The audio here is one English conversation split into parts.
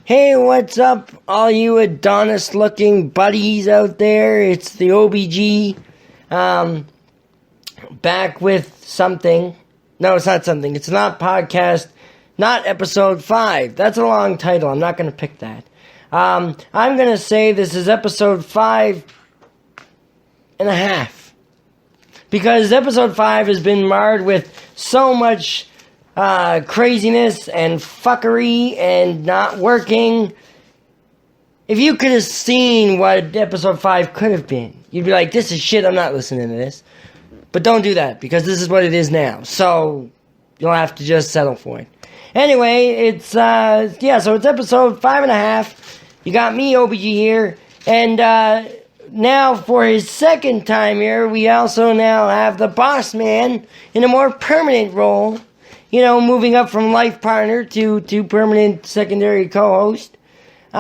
Hey, what's up, all you Adonis-looking buddies out there? It's the OBG, back with something. No, it's not something. It's not podcast, not episode 5. That's a long title. I'm not going to pick that. I'm going to say this is episode 5 and a half. Because episode 5 has been marred with so much craziness and fuckery and not working. If you could have seen what episode 5 could have been, you'd be like, this is shit, I'm not listening to this. But don't do that, because this is what it is now. So, you'll have to just settle for it. Anyway, it's, so it's episode 5 and a half. You got me, OBG, here. And, now, for his second time here, we also now have the Bossman in a more permanent role. You know, moving up from life partner to permanent secondary co-host. So,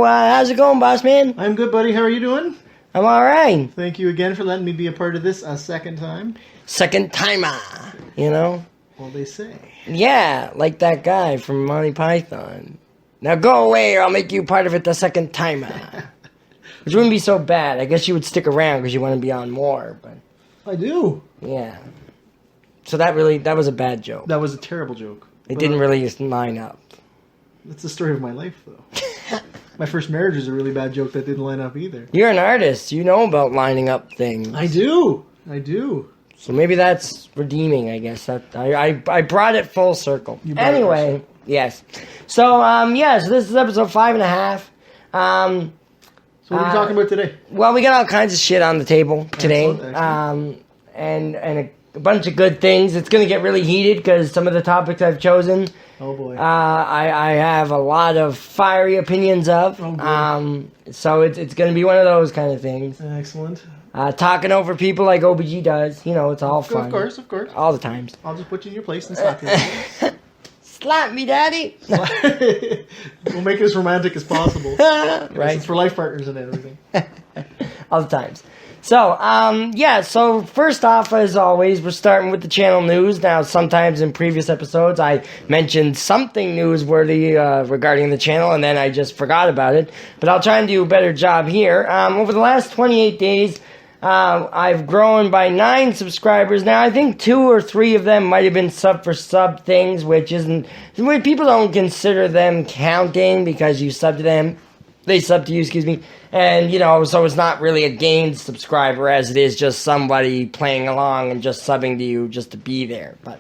how's it going, Bossman? I'm good, buddy. How are you doing? I'm alright. Thank you again for letting me be a part of this a second time. Second timer, you know? Well, they say. Yeah, like that guy from Monty Python. Now go away or I'll make you part of it the second timer. Which wouldn't be so bad. I guess you would stick around because you want to be on more, but... I do. Yeah. So that was a bad joke. That was a terrible joke. It didn't really line up. That's the story of my life, though. My first marriage is a really bad joke that didn't line up either. You're an artist. You know about lining up things. I do. So maybe that's redeeming, I guess. I brought it full circle. Anyway, yes. So, so this is episode 5 and a half. So what are we talking about today? Well, we got all kinds of shit on the table today. Excellent. And a bunch of good things. It's going to get really heated because some of the topics I've chosen... Oh, boy. I have a lot of fiery opinions of. Oh, so it's going to be one of those kind of things. Excellent. Talking over people like OBG does. You know, it's all fun. Of course. All the times. I'll just put you in your place and slap you. Slap me, daddy. We'll make it as romantic as possible. Right. It's for life partners and everything. All the times. So, so first off, as always, we're starting with the channel news. Now, sometimes in previous episodes, I mentioned something newsworthy regarding the channel, and then I just forgot about it. But I'll try and do a better job here. Over the last 28 days, I've grown by 9 subscribers. Now, I think 2 or 3 of them might have been sub-for-sub things, which people don't consider them counting because you sub to them. They sub to you, excuse me. And, so it's not really a gained subscriber as it is just somebody playing along and just subbing to you just to be there. But,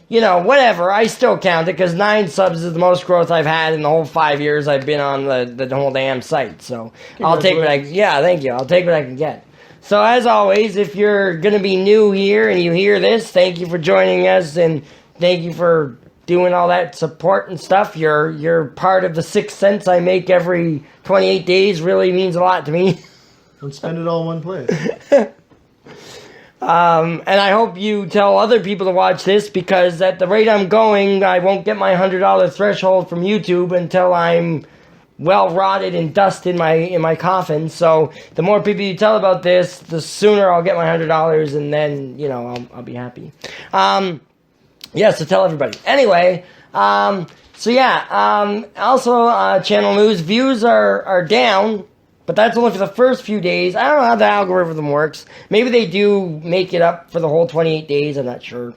whatever. I still count it because 9 subs is the most growth I've had in the whole 5 years I've been on the whole damn site. So I'll take what thank you. I'll take what I can get. So as always, if you're going to be new here and you hear this, thank you for joining us and thank you for doing all that support and stuff. You're part of the 6 cents I make every 28 days. Really means a lot to me. Don't spend it all in one place. And I hope you tell other people to watch this because at the rate I'm going, I won't get my $100 threshold from YouTube until I'm well rotted and dust in my coffin. So the more people you tell about this, the sooner I'll get my $100 and then, I'll be happy. So tell everybody. Anyway, also, channel news, views are down, but that's only for the first few days. I don't know how the algorithm works. Maybe they do make it up for the whole 28 days, I'm not sure.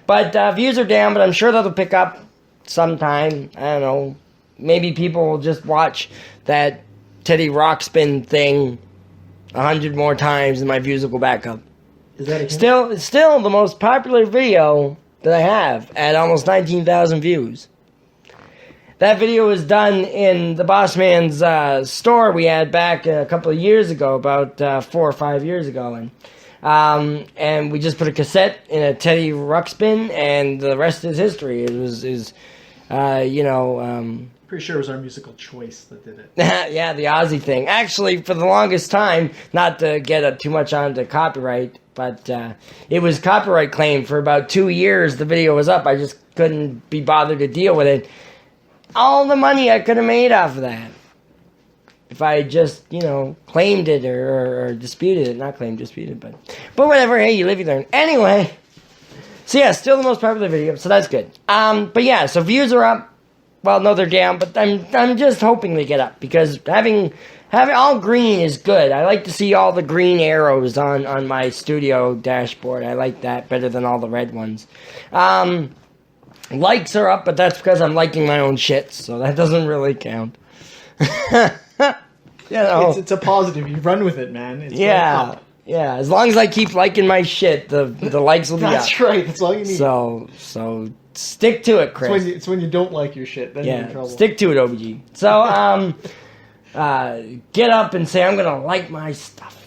But views are down, but I'm sure that'll pick up sometime. I don't know. Maybe people will just watch that Teddy Rockspin thing 100 more times and my views will go back up. Is that still the most popular video that I have at almost 19,000 views. That video was done in the Bossman's store we had back a couple of years ago, about 4 or 5 years ago, and we just put a cassette in a Teddy Ruxpin, and the rest is history. It was pretty sure it was our musical choice that did it. Yeah, the Aussie thing. Actually, for the longest time, not to get too much onto copyright, but it was copyright claimed for about 2 years. The video was up. I just couldn't be bothered to deal with it. All the money I could have made off of that. If I had just, claimed it or disputed it. Not claimed, disputed, but whatever. Hey, you live, you learn. Anyway, so yeah, still the most popular video, so that's good. But yeah, so views are up. Well, no, they're down, but I'm just hoping they get up because having all green is good. I like to see all the green arrows on my studio dashboard. I like that better than all the red ones. Likes are up, but that's because I'm liking my own shit, so that doesn't really count. It's a positive. You run with it, man. It's going up. Yeah. As long as I keep liking my shit, the likes will be up. That's right. That's all you need. So stick to it, Chris. It's when you don't like your shit. Then you're in trouble. Stick to it, OBG. So get up and say I'm gonna like my stuff.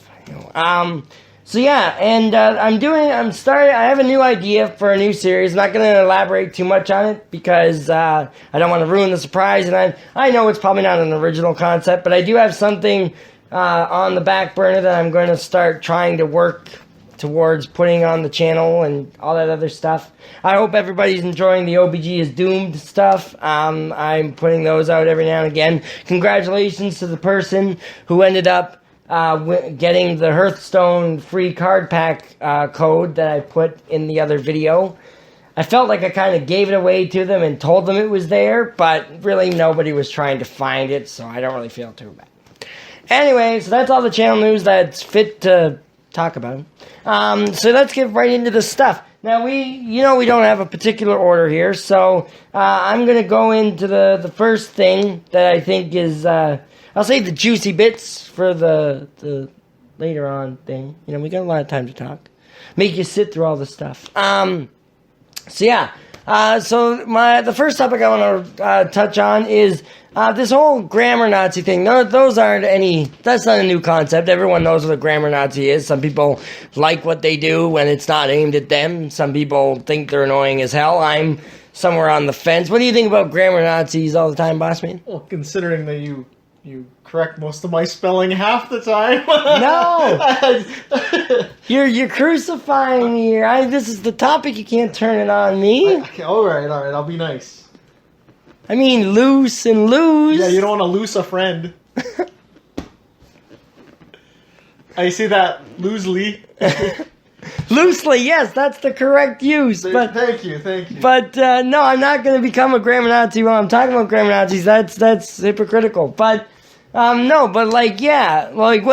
So yeah, and I have a new idea for a new series. I'm not going to elaborate too much on it because I don't want to ruin the surprise. And I know it's probably not an original concept, but I do have something on the back burner that I'm going to start trying to work towards putting on the channel and all that other stuff. I hope everybody's enjoying the OBG is Doomed stuff. I'm putting those out every now and again. Congratulations to the person who ended up getting the Hearthstone free card pack code that I put in the other video. I felt like I kind of gave it away to them and told them it was there, but really nobody was trying to find it, so I don't really feel too bad. Anyway, so that's all the channel news that's fit to talk about. So let's get right into the stuff. Now, we don't have a particular order here, so I'm going to go into the first thing that I think is... I'll save the juicy bits for the later on thing. We got a lot of time to talk. Make you sit through all the stuff. The first topic I want to touch on is this whole grammar Nazi thing. No, that's not a new concept. Everyone knows what a grammar Nazi is. Some people like what they do when it's not aimed at them. Some people think they're annoying as hell. I'm somewhere on the fence. What do you think about grammar Nazis all the time, Bossman? Well, considering that you correct most of my spelling half the time. No! You're crucifying me here. This is the topic. You can't turn it on me. Okay, all right. I'll be nice. I mean, loose and lose. Yeah, you don't want to lose a friend. I see that loosely. Loosely, yes, that's the correct use. But thank you. But no, I'm not going to become a grammar Nazi while I'm talking about grammar Nazis. That's hypocritical. But no, but what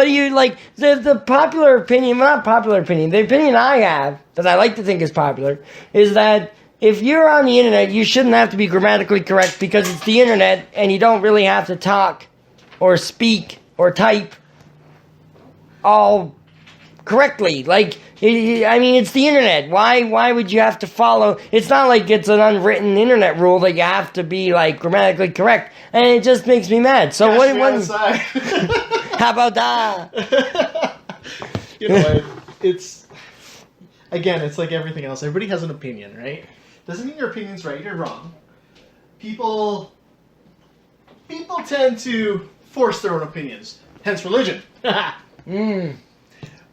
do you like? The popular opinion, well, not popular opinion. The opinion I have that I like to think is popular is that if you're on the internet, you shouldn't have to be grammatically correct because it's the internet, and you don't really have to talk or speak or type all correctly. It's the internet. Why would you have to follow? It's not like it's an unwritten internet rule that you have to be grammatically correct, and it just makes me mad. So what? How about that? It's like everything else. Everybody has an opinion, right? Doesn't mean your opinion's right or wrong. People tend to force their own opinions. Hence religion. But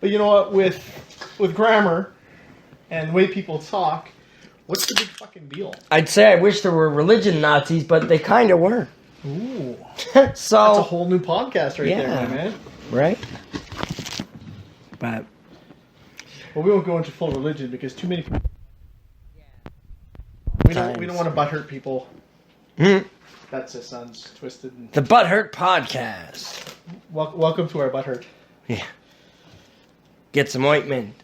you know what? With grammar and the way people talk, what's the big fucking deal? I'd say I wish there were religion Nazis, but they kind of were. Ooh. So that's a whole new podcast there, my man. Right? But we won't go into full religion because too many people. We don't want to butthurt people. That just sounds twisted. The Butthurt Podcast. Welcome to our butthurt. Yeah. Get some ointment.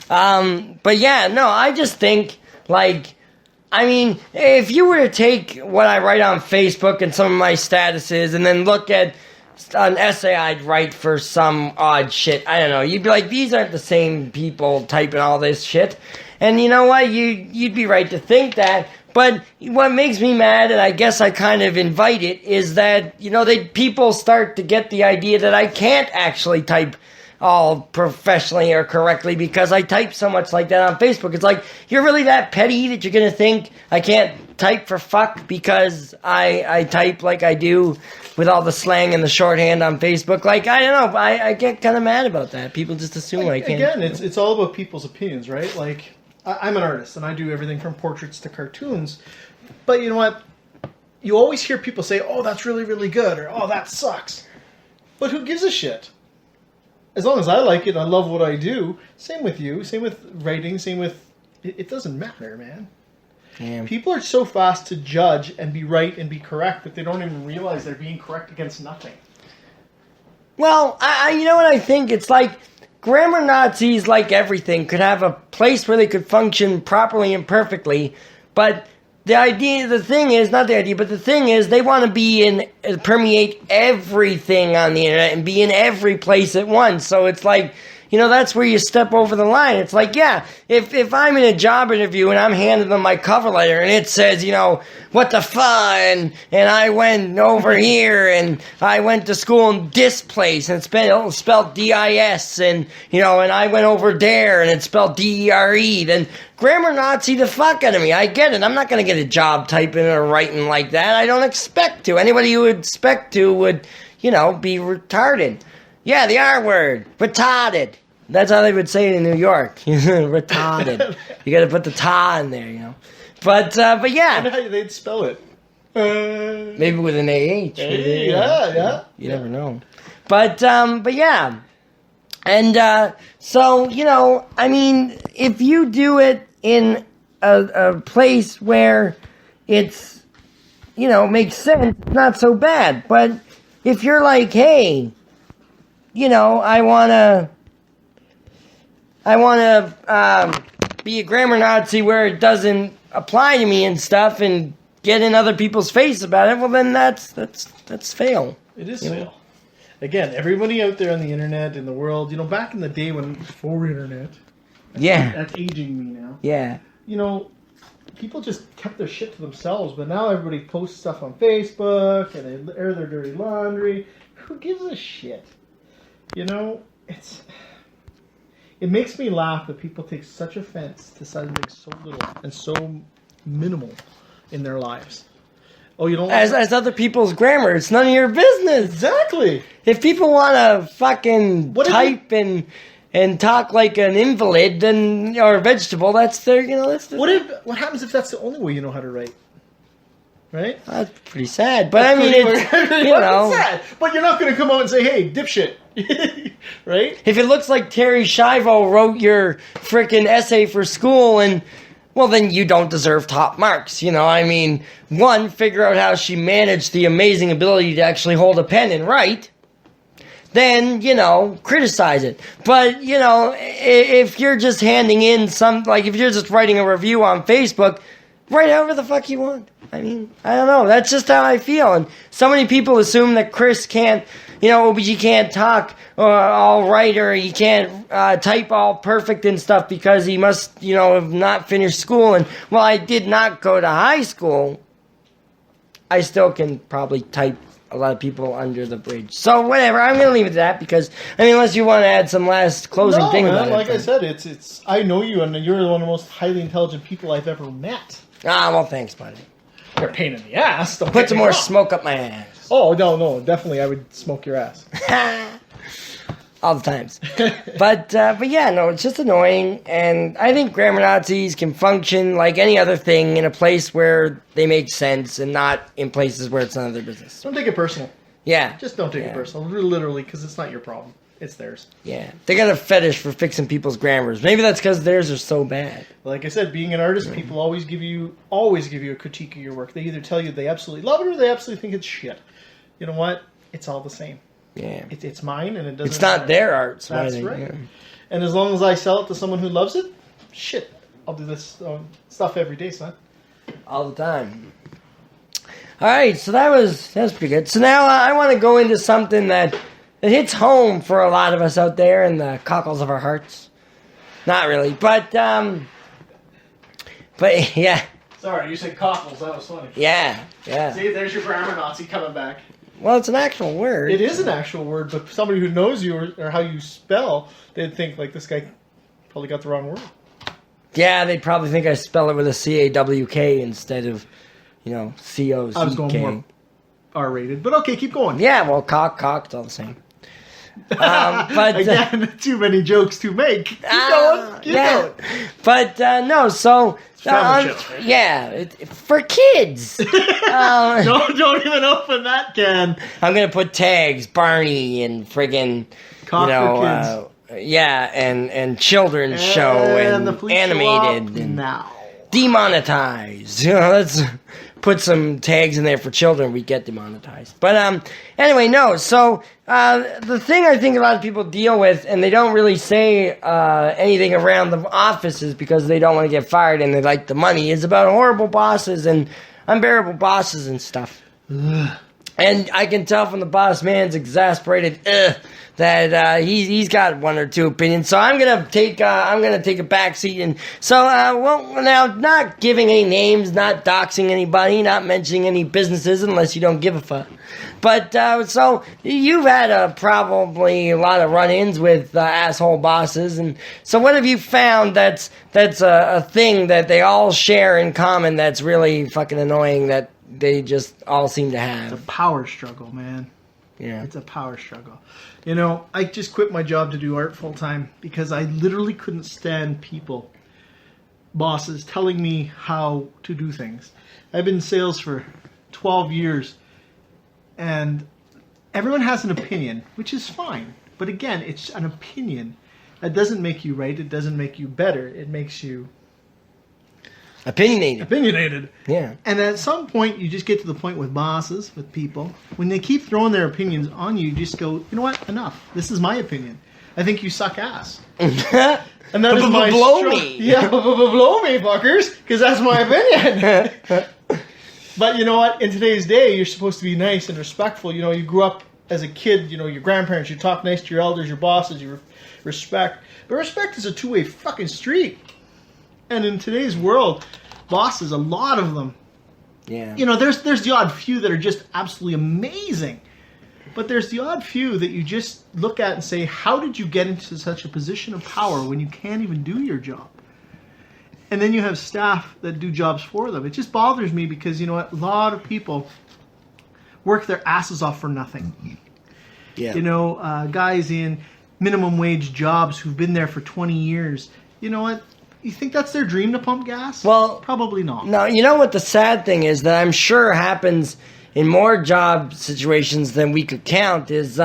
But yeah, no, I just think, if you were to take what I write on Facebook and some of my statuses and then look at an essay I'd write for some odd shit, I don't know, you'd be like, these aren't the same people typing all this shit. And you know what? You'd be right to think that. But what makes me mad, and I guess I kind of invite it, is that, people start to get the idea that I can't actually type all professionally or correctly because I type so much like that on Facebook. It's like, you're really that petty that you're going to think I can't type for fuck because I type like I do with all the slang and the shorthand on Facebook? I don't know. I get kind of mad about that. People just assume I can't. Again, it's all about people's opinions, right? I'm an artist, and I do everything from portraits to cartoons. But you know what? You always hear people say, oh, that's really, really good, or oh, that sucks. But who gives a shit? As long as I like it, I love what I do. Same with you. Same with writing. Same with... It doesn't matter, man. Yeah. People are so fast to judge and be right and be correct that they don't even realize they're being correct against nothing. Well, you know what I think? It's like grammar Nazis, like everything, could have a place where they could function properly and perfectly, but the thing is, they want to permeate everything on the internet and be in every place at once. So it's like, that's where you step over the line. It's like, yeah, if I'm in a job interview and I'm handing them my cover letter and it says, what the fun, and I went over here and I went to school in this place and it's spelled D-I-S and I went over there and it's spelled D-E-R-E, then grammar Nazi the fuck out of me. I get it. I'm not going to get a job typing or writing like that. I don't expect to. Anybody who would expect to would, be retarded. Yeah, the R word. Retarded. That's how they would say it in New York. Retarded. You gotta put the ta in there, But yeah. I know how they'd spell it. Maybe with an AH. Hey, yeah. You never know. But yeah. And so, if you do it in a place where it's, makes sense, it's not so bad. But if you're like, hey, I want to be a grammar Nazi where it doesn't apply to me and stuff, and get in other people's face about it. Well, then that's fail. It is fail. Again, everybody out there on the internet, in the world, back in the day before internet. Yeah. That's aging me now. Yeah. People just kept their shit to themselves, but now everybody posts stuff on Facebook and they air their dirty laundry. Who gives a shit? It makes me laugh that people take such offense to something so little and so minimal in their lives. Oh, you don't as other people's grammar, it's none of your business. Exactly. If people want to fucking type and talk like an invalid, then or a vegetable, that's their What happens if that's the only way you know how to write? Right? That's pretty sad. But it's sad. But you're not going to come out and say, "Hey, dipshit." Right? If it looks like Terry Schiavo wrote your frickin' essay for school, and well, then you don't deserve top marks. One, figure out how she managed the amazing ability to actually hold a pen and write. Then, criticize it. But, if you're just handing in if you're just writing a review on Facebook, write however the fuck you want. I don't know. That's just how I feel. And so many people assume that Chris can't, he can't talk all right, or he can't type all perfect and stuff because he must, have not finished school. And while I did not go to high school, I still can probably type a lot of people under the bridge. So whatever, I'm going to leave it at that because, unless you want to add some last closing thing about it. Like I said, it's I know you, and you're one of the most highly intelligent people I've ever met. Well, thanks, buddy. You're a pain in the ass. Put some more smoke up my ass. Oh, no, definitely I would smoke your ass. All the times. But yeah, no, it's just annoying, and I think grammar Nazis can function like any other thing in a place where they make sense and not in places where it's none of their business. Don't take it personal. Yeah. Just don't take it personal, literally, because it's not your problem. It's theirs. Yeah. They got a fetish for fixing people's grammars. Maybe that's because theirs are so bad. Like I said, being an artist, people always give you a critique of your work. They either tell you they absolutely love it or they absolutely think it's shit. You know what? It's all the same. Yeah. It's mine, and it doesn't It's not matter. their art. So That's right. Yeah. And as long as I sell it to someone who loves it, shit, I'll do this stuff every day, son. All the time. All right, so that was pretty good. So now I want to go into something that hits home for a lot of us out there in the cockles of our hearts. Not really, but yeah. Sorry, you said cockles. That was funny. Yeah. See, there's your grammar Nazi coming back. Well, it's an actual word. It is an actual word, but somebody who knows you or how you spell, they'd think, like, this guy probably got the wrong word. Yeah, they'd probably think I spell it with a C-A-W-K instead of, C-O-C-K. I was going more R-rated, but okay, keep going. Yeah, well, cock, it's all the same. But again, too many jokes to make. Keep going. But no, so yeah, for kids. Don't even open that can. I'm gonna put tags, Barney and friggin', Cock for kids. And children's show and the police animated now. demonetized. Let's put some tags in there for children. We get demonetized. But anyway, no. So the thing I think a lot of people deal with, and they don't really say anything around the offices because they don't want to get fired and they like the money, is about horrible bosses and unbearable bosses and stuff. Ugh. And I can tell from the boss man's exasperated that he's got one or two opinions. So I'm gonna take a back seat. And so now, not giving any names, not doxing anybody, not mentioning any businesses unless you don't give a fuck. But so you've had probably a lot of run-ins with asshole bosses, and so what have you found that's a thing that they all share in common that's really fucking annoying that they just all seem to have? It's a power struggle, man. Yeah. It's a power struggle. You know, I just quit my job to do art full time because I literally couldn't stand people, bosses, telling me how to do things. I've been in sales for 12 years, and everyone has an opinion, which is fine. But again, it's an opinion. That doesn't make you right. It doesn't make you better. It makes you opinionated. Yeah. And at some point, you just get to the point with bosses, with people, when they keep throwing their opinions on you, you just go, you know what? Enough. This is my opinion. I think you suck ass. And that is my blow me. Yeah, blow me, fuckers, because that's my opinion. But you know what? In today's day, you're supposed to be nice and respectful. You know, you grew up as a kid, you know, your grandparents, you talk nice to your elders, your bosses, you respect. But respect is a two-way fucking street. And in today's world, bosses, a lot of them, yeah. You know, there's the odd few that are just absolutely amazing. But there's the odd few that you just look at and say, how did you get into such a position of power when you can't even do your job? And then you have staff that do jobs for them. It just bothers me because, you know what, a lot of people work their asses off for nothing. Yeah. You know, guys in minimum wage jobs who've been there for 20 years. You know what? You think that's their dream to pump gas? Well, probably not. No, you know what the sad thing is that I'm sure happens in more job situations than we could count is,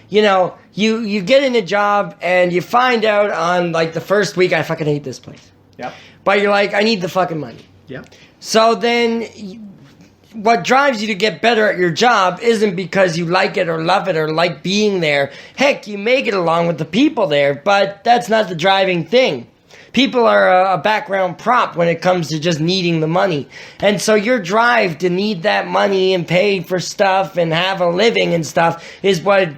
you know, you get in a job and you find out on, like, the first week, I fucking hate this place. Yep. But you're like, I need the fucking money. Yep. So then what drives you to get better at your job isn't because you like it or love it or like being there. Heck, you may get along with the people there, but that's not the driving thing. People are a background prop when it comes to just needing the money. And so your drive to need that money and pay for stuff and have a living and stuff is what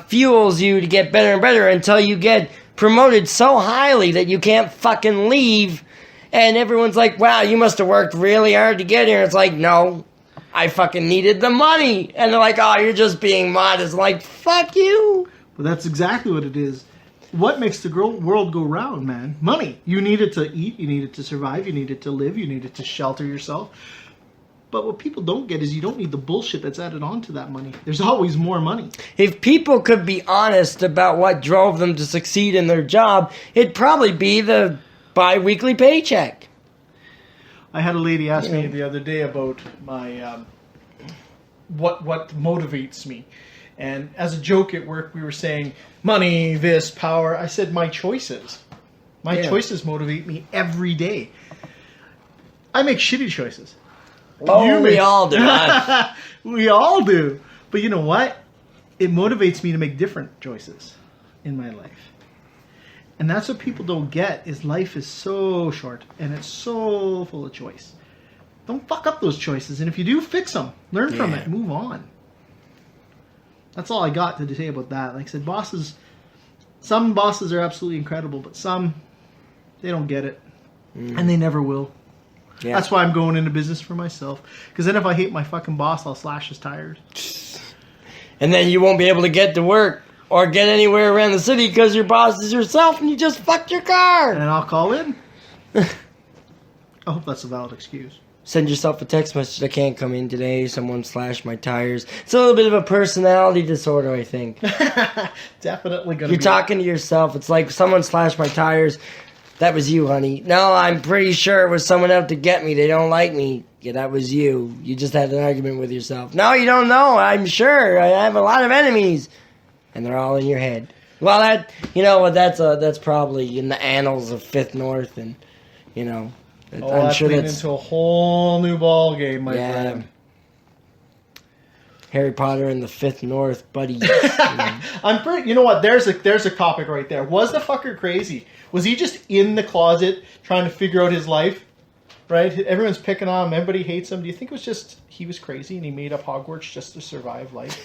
fuels you to get better and better until you get promoted so highly that you can't fucking leave. And everyone's like, wow, you must have worked really hard to get here. It's like, no, I fucking needed the money. And they're like, oh, you're just being modest. Like, fuck you. Well, that's exactly what it is. What makes the world go round, man? Money. You need it to eat, you need it to survive, you need it to live, you need it to shelter yourself. But what people don't get is you don't need the bullshit that's added on to that money. There's always more money. If people could be honest about what drove them to succeed in their job, it'd probably be the bi-weekly paycheck. I had a lady ask me the other day about my what motivates me. And as a joke at work, we were saying, money, this, power. I said, my choices. My choices motivate me every day. I make shitty choices. Oh, we all do. We all do. But you know what? It motivates me to make different choices in my life. And that's what people don't get, is life is so short and it's so full of choice. Don't fuck up those choices. And if you do, fix them. Learn from it. Move on. That's all I got to say about that. Like I said, some bosses are absolutely incredible, but some, they don't get it. And they never will. Yeah. That's why I'm going into business for myself. Because then if I hate my fucking boss, I'll slash his tires. And then you won't be able to get to work or get anywhere around the city because your boss is yourself and you just fucked your car. And I'll call in. I hope that's a valid excuse. Send yourself a text message, I can't come in today, someone slashed my tires. It's a little bit of a personality disorder, I think. Definitely gonna You're talking to yourself, it's like, someone slashed my tires, that was you, honey. No, I'm pretty sure it was someone out to get me, they don't like me. Yeah, that was you. You just had an argument with yourself. No, you don't know, I'm sure. I have a lot of enemies. And they're all in your head. Well, that's probably in the annals of Fifth North and, That's leading into a whole new ball game, my friend. Harry Potter and the Fifth North, buddy. I'm pretty. You know what? There's a topic right there. Was the fucker crazy? Was he just in the closet trying to figure out his life? Right? Everyone's picking on him. Everybody hates him. Do you think it was just he was crazy and he made up Hogwarts just to survive life?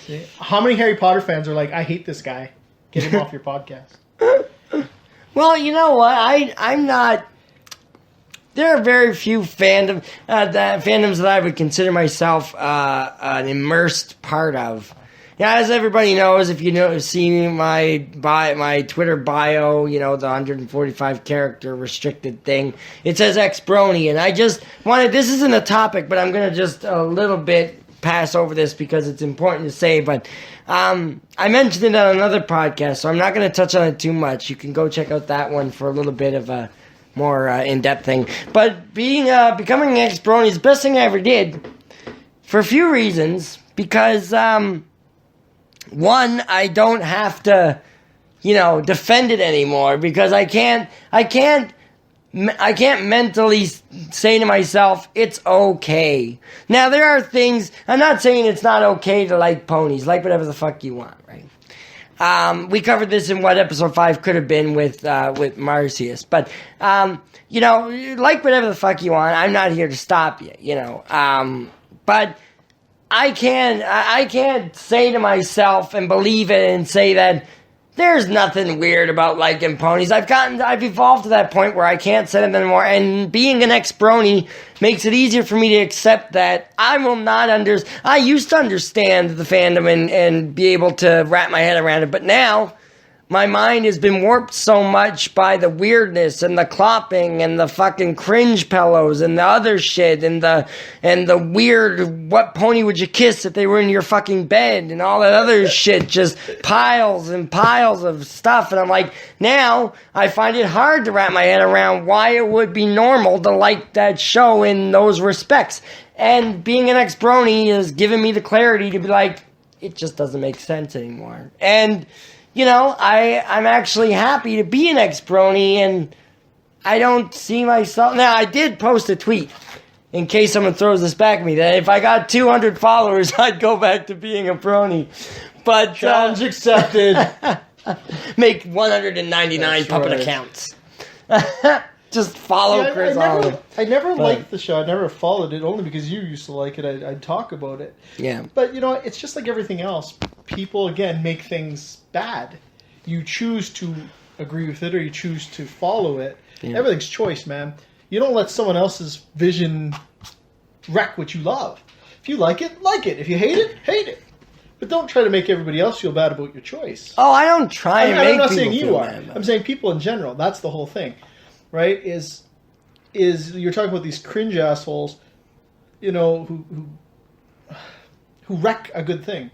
See? How many Harry Potter fans are like, I hate this guy. Get him off your podcast. Well, you know what? I'm not. There are very few fandoms that I would consider myself an immersed part of. Yeah, as everybody knows, if you see my Twitter bio, the 145 character restricted thing, it says ex-brony, and I just wanted. This isn't a topic, but I'm gonna just a little bit pass over this because it's important to say. But I mentioned it on another podcast, so I'm not gonna touch on it too much. You can go check out that one for a little bit of a more in-depth thing. But becoming an ex-brony is the best thing I ever did for a few reasons. Because one, I don't have to, defend it anymore because I can't mentally say to myself, it's okay. Now, there are things, I'm not saying it's not okay to like ponies, like whatever the fuck you want, right? We covered this in what episode 5 could have been with Marcius, but, like whatever the fuck you want, I'm not here to stop you, but I can't say to myself and believe it and say that there's nothing weird about liking ponies. I've evolved to that point where I can't say them anymore, and being an ex-brony makes it easier for me to accept that I will not I used to understand the fandom and be able to wrap my head around it, but now my mind has been warped so much by the weirdness and the clopping and the fucking cringe pillows and the other shit and the weird what pony would you kiss if they were in your fucking bed and all that other shit, just piles and piles of stuff. And I'm like, now I find it hard to wrap my head around why it would be normal to like that show in those respects. And being an ex-brony has given me the clarity to be like, it just doesn't make sense anymore. And I'm actually happy to be an ex-brony, and I don't see myself. Now, I did post a tweet, in case someone throws this back at me, that if I got 200 followers, I'd go back to being a brony. But challenge accepted. Make 199 puppet accounts. Just follow Chris Oliver. I never liked the show. I never followed it, only because you used to like it. I'd talk about it. Yeah. But, it's just like everything else. People, again, make things bad. You choose to agree with it or you choose to follow it. Yeah. Everything's choice, man. You don't let someone else's vision wreck what you love. If you like it, like it. If you hate it, hate it. But don't try to make everybody else feel bad about your choice. Oh, I don't try to make I'm not people saying you feel are. bad. I'm saying people in general. That's the whole thing. Right? Is you're talking about these cringe assholes, who wreck a good thing.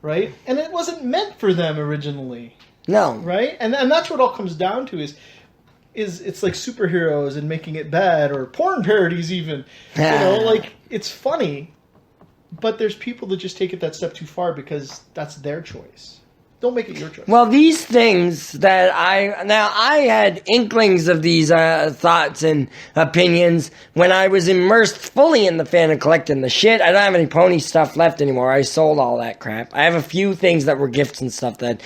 Right? And it wasn't meant for them originally. No. Right? And that's what it all comes down to is it's like superheroes and making it bad, or porn parodies even. It's funny, but there's people that just take it that step too far because that's their choice. Don't make it your choice. Well, these things that I had inklings of these thoughts and opinions when I was immersed fully in the fandom collecting the shit. I don't have any pony stuff left anymore. I sold all that crap. I have a few things that were gifts and stuff that,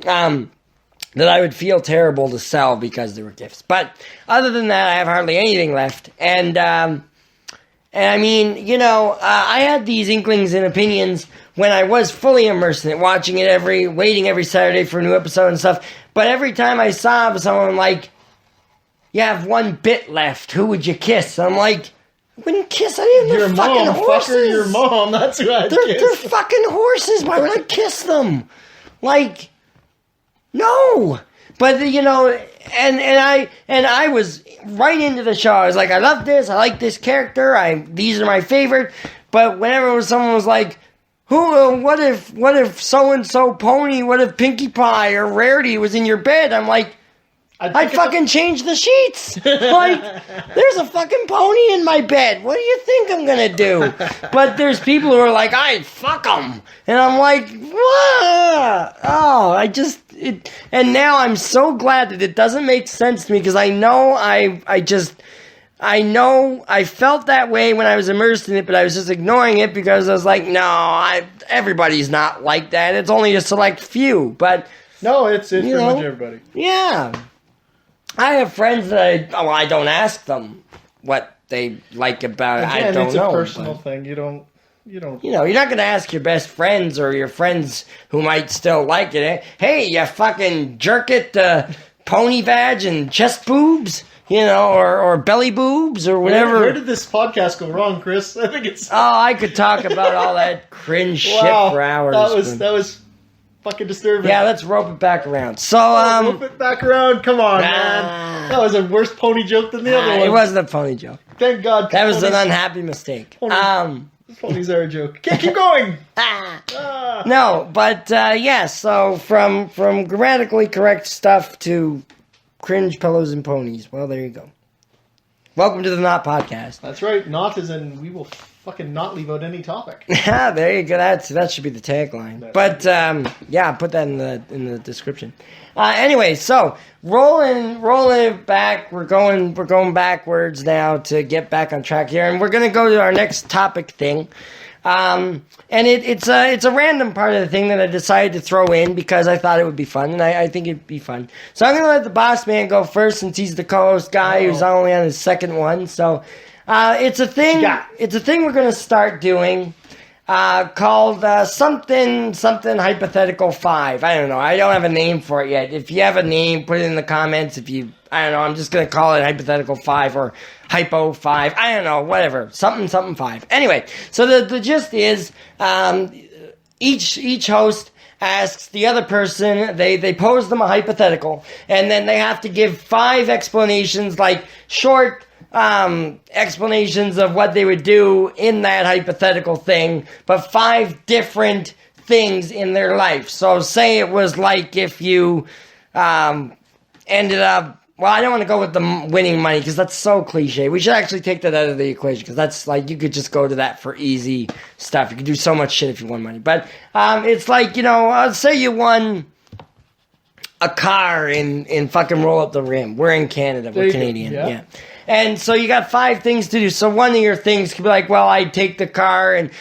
that I would feel terrible to sell because they were gifts. But other than that, I have hardly anything left. And I mean, I had these inklings and opinions when I was fully immersed in it, watching it waiting every Saturday for a new episode and stuff. But every time I saw someone like, you have one bit left, who would you kiss? I'm like, I wouldn't kiss any of their fucking horses. Fucker, your mom, that's who I'd kiss. They're fucking horses, why would I kiss them? Like, no. But, and I was right into the show. I was like, I love this, I like this character, these are my favorite. But whenever someone was like, what if so-and-so pony, what if Pinkie Pie or Rarity was in your bed? I'm like, I'd fucking change the sheets. Like, there's a fucking pony in my bed. What do you think I'm gonna do? But there's people who are like, I fuck them. And I'm like, what? Oh, and now I'm so glad that it doesn't make sense to me because I know I felt that way when I was immersed in it, but I was just ignoring it because I was like, no, everybody's not like that. It's only a select few. But no, it's pretty much everybody. Yeah. I have friends that I don't ask them what they like about it. I don't know. It's a personal thing. You don't. You're not going to ask your best friends or your friends who might still like it. Hey, you fucking jerk it, pony vag and chest boobs, or belly boobs or whatever. Where did this podcast go wrong, Chris? I think it's. Oh, I could talk about all that cringe shit for hours. That was fucking disturbing. Yeah, let's rope it back around. So, rope it back around. Come on, man. That was a worse pony joke than the other one. It wasn't a pony joke. Thank God. That was an unhappy mistake. Ponies are a joke. Okay, keep going. No, but so from grammatically correct stuff to cringe pillows and ponies. Well, there you go. Welcome to the NotPodcast. That's right. Not as in we will fucking not leave out any topic. Yeah, there you go. That should be the tagline. Put that in the description. Anyway, so rolling it back. We're going backwards now to get back on track here, and we're gonna go to our next topic thing. And it's a random part of the thing that I decided to throw in because I thought it would be fun, and I think it'd be fun. So I'm gonna let the Bossman go first since he's the co-host guy who's only on his second one. So it's a thing. It's a thing we're gonna start doing. Called something Hypothetical 5. I don't know. I don't have a name for it yet. If you have a name, put it in the comments. I don't know. I'm just gonna call it Hypothetical 5 or Hypo 5. I don't know. Whatever. Something 5. Anyway, so the gist is each host asks the other person. They pose them a hypothetical, and then they have to give 5 explanations, like short explanations of what they would do in that hypothetical thing, but 5 different things in their life. So say it was like if you ended up, well, I don't want to go with the winning money because that's so cliche. We should actually take that out of the equation because that's like, you could just go to that for easy stuff. You could do so much shit if you won money. But it's like, say you won a car in fucking Roll Up the Rim. We're in Canada. We're Canadian. Yeah. And so you got 5 things to do. So one of your things could be like, well, I'd take the car and,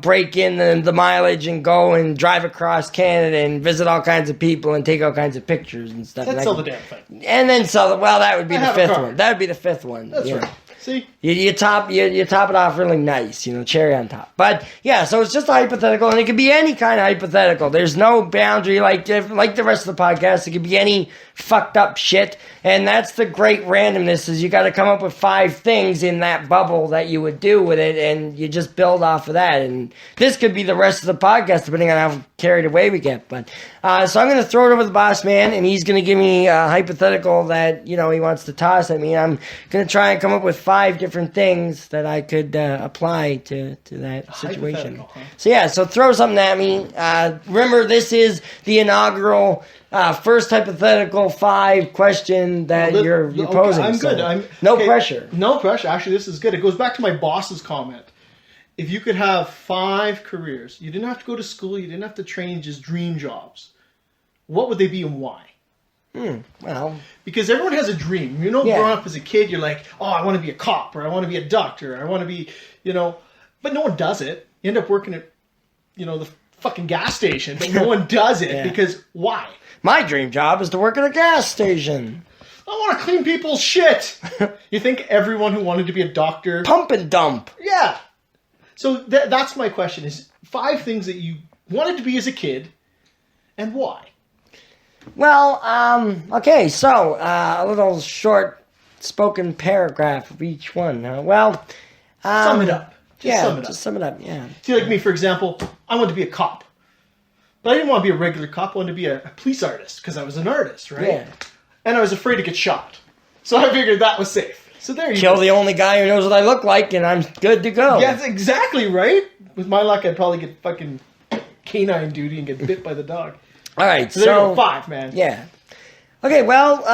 break in the mileage and go and drive across Canada and visit all kinds of people and take all kinds of pictures and stuff. Sell the damn thing. And then that would be the 5th one. That would be the 5th one. That's right. See? You top it off really nice, cherry on top. But yeah, so it's just a hypothetical, and it could be any kind of hypothetical. There's no boundary like the rest of the podcast. It could be any fucked up shit, and that's the great randomness. Is you got to come up with 5 things in that bubble that you would do with it, and you just build off of that. And this could be the rest of the podcast, depending on how carried away we get. But so I'm going to throw it over to the Bossman, and he's going to give me a hypothetical that he wants to toss at me. I'm going to try and come up with 5 different things that I could apply to that situation. Huh? So throw something at me. Remember, this is the inaugural first hypothetical 5 question that you're posing. I'm good. No pressure. No pressure. Actually, this is good. It goes back to my boss's comment. If you could have 5 careers, you didn't have to go to school, you didn't have to train, just dream jobs, what would they be and why? Well, because everyone has a dream. Growing up as a kid, you're like, oh, I want to be a cop, or I want to be a doctor, or I want to be, but no one does it. You end up working at, the fucking gas station, but no one does it because why? My dream job is to work at a gas station. I want to clean people's shit. You think everyone who wanted to be a doctor... Pump and dump. Yeah. So that's my question, is 5 things that you wanted to be as a kid, and why? Well, okay, so a little short spoken paragraph of each one. Sum it up. Just sum it up, yeah. See, like me, for example, I wanted to be a cop. But I didn't want to be a regular cop. I wanted to be a police artist because I was an artist, right? Yeah. And I was afraid to get shot. So I figured that was safe. So there you go. Kill the only guy who knows what I look like and I'm good to go. Yeah, that's exactly right. With my luck, I'd probably get fucking canine duty and get bit by the dog. All right, so there you go, 5, man. Yeah. Okay, well,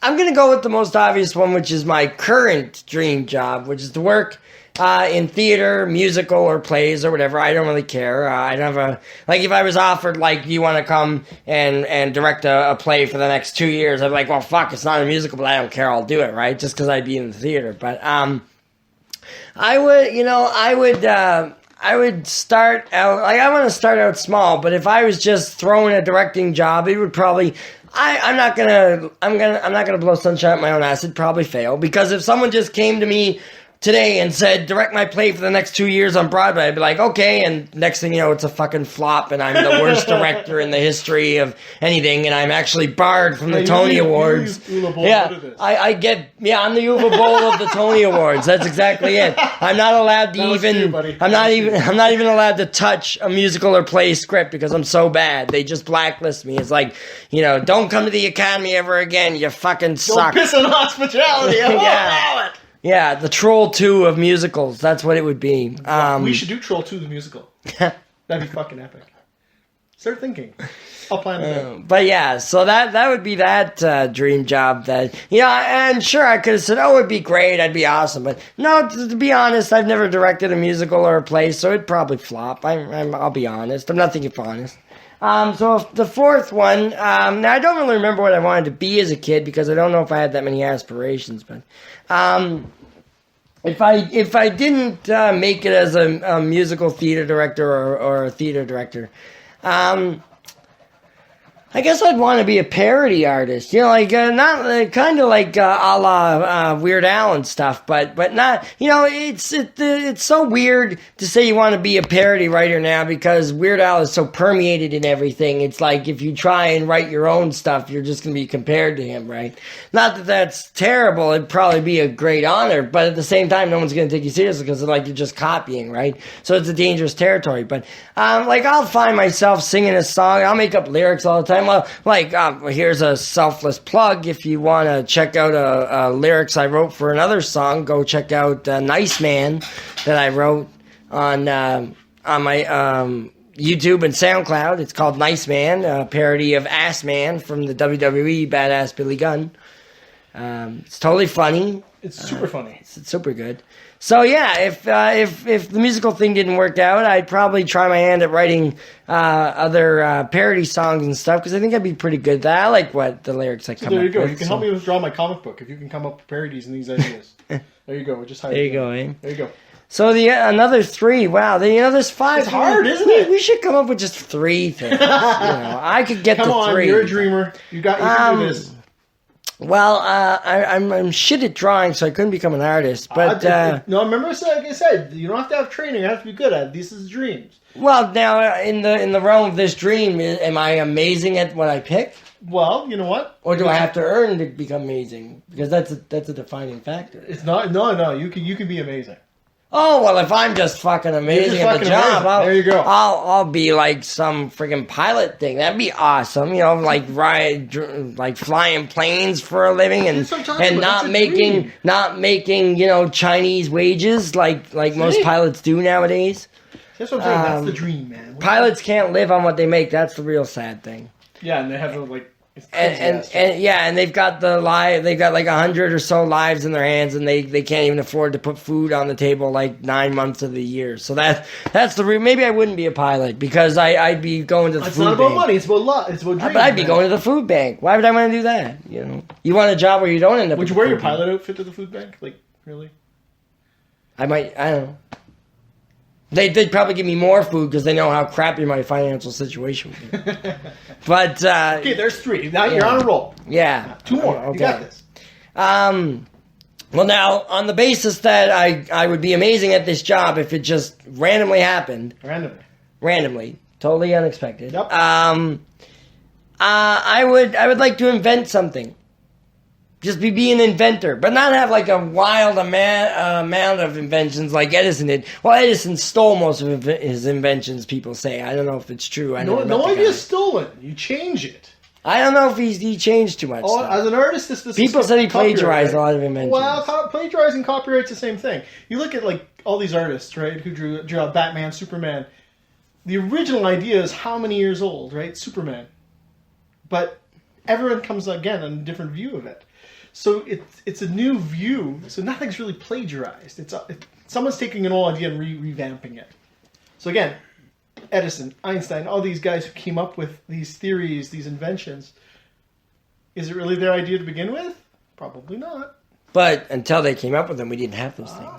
I'm going to go with the most obvious one, which is my current dream job, which is to work in theater, musical, or plays, or whatever. I don't really care. I don't have if I was offered, you want to come and direct a play for the next 2 years, I'd be like, well, fuck, it's not a musical, but I don't care, I'll do it, right? Just because I'd be in the theater. But I would start out, I want to start out small, but if I was just throwing a directing job, it would probably... I'm not gonna blow sunshine up my own ass. It'd probably fail, because if someone just came to me today and said, direct my play for the next 2 years on Broadway, I'd be like, okay, and next thing you know, it's a fucking flop, and I'm the worst director in the history of anything, and I'm actually barred from the Tony Awards. I get, I'm the Uwe Boll of the Tony Awards. That's exactly it. I'm not allowed to I'm not even allowed to touch a musical or play script because I'm so bad. They just blacklist me. It's like, don't come to the Academy ever again. You fucking suck. Don't piss on hospitality. I won't allow it. Yeah, the Troll 2 of musicals. That's what it would be. We should do Troll 2 the musical. That'd be fucking epic. Start thinking. I'll plan it out. But yeah, so that would be that dream job that, and sure, I could have said, oh, it'd be great, I'd be awesome. But no, to be honest, I've never directed a musical or a play, so it'd probably flop. I'll be honest. I'm nothing if honest. So the fourth one, now I don't really remember what I wanted to be as a kid because I don't know if I had that many aspirations, but if I didn't make it as a musical theater director or a theater director, I guess I'd want to be a parody artist, not kind of like a la Weird Al and stuff, but not, it's so weird to say you want to be a parody writer now because Weird Al is so permeated in everything. It's like if you try and write your own stuff, you're just going to be compared to him, right? Not that that's terrible. It'd probably be a great honor, but at the same time, no one's going to take you seriously because you're just copying, right? So it's a dangerous territory. But I'll find myself singing a song. I'll make up lyrics all the time. Well, here's a selfless plug. If you want to check out lyrics I wrote for another song, go check out Nice Man that I wrote on my YouTube and SoundCloud. It's called Nice Man, a parody of Ass Man from the WWE Badass Billy Gunn. It's totally funny. It's super funny. It's super good. So yeah, if the musical thing didn't work out, I'd probably try my hand at writing other parody songs and stuff because I think I'd be pretty good at that. I like what the lyrics I come up with. There you go. You can help me draw my comic book if you can come up with parodies and these ideas. There you go. We're just there you go, eh? There you go. So another three. Wow, there's five. It's hard, isn't it? We should come up with just three things. I could get come to on, three. You're a dreamer. You can do this. Well, I'm shit at drawing, so I couldn't become an artist. But no, remember, like I said, you don't have to have training. You have to be good at it. This is dreams. Well, now in the realm of this dream, am I amazing at what I pick? Well, you know what? Or do I have to earn to become amazing? Because that's a defining factor. It's not. No. You can be amazing. Oh, well, if I'm just fucking amazing at the job, there you go. I'll be like some friggin' pilot thing. That'd be awesome, like flying planes for a living and not making Chinese wages like most pilots do nowadays. That's what I'm saying. That's the dream, man. Pilots can't live on what they make. That's the real sad thing. Yeah, and they have and they've got they've got 100 or so lives in their hands, and they can't even afford to put food on the table 9 months of the year. So that's the maybe I wouldn't be a pilot because I'd be going to the food bank. It's not about money. It's about love. It's about dreams. But I'd be going to the food bank. Why would I want to do that? You want a job where you don't end up. Would you wear your pilot outfit to the food bank? Really? I might. I don't know. They'd probably give me more food because they know how crappy my financial situation would be. But okay, there's three. Now you're on a roll. Yeah, two more. Okay. You got this. Well, now on the basis that I would be amazing at this job if it just randomly happened. Randomly, totally unexpected. Yep. I would like to invent something. Just be an inventor, but not have a wild amount of inventions like Edison did. Well, Edison stole most of his inventions, people say. I don't know if it's true. No idea stolen. You change it. I don't know if he changed too much. Oh, as an artist, this people said he plagiarized a lot of inventions. Well, plagiarizing and copyright's the same thing. You look at all these artists, right, who drew Batman, Superman. The original idea is how many years old, right? Superman. But everyone comes again on a different view of it. So it's a new view. So nothing's really plagiarized. Someone's taking an old idea and revamping it. So again, Edison, Einstein, all these guys who came up with these theories, these inventions, is it really their idea to begin with? Probably not. But until they came up with them, we didn't have those things.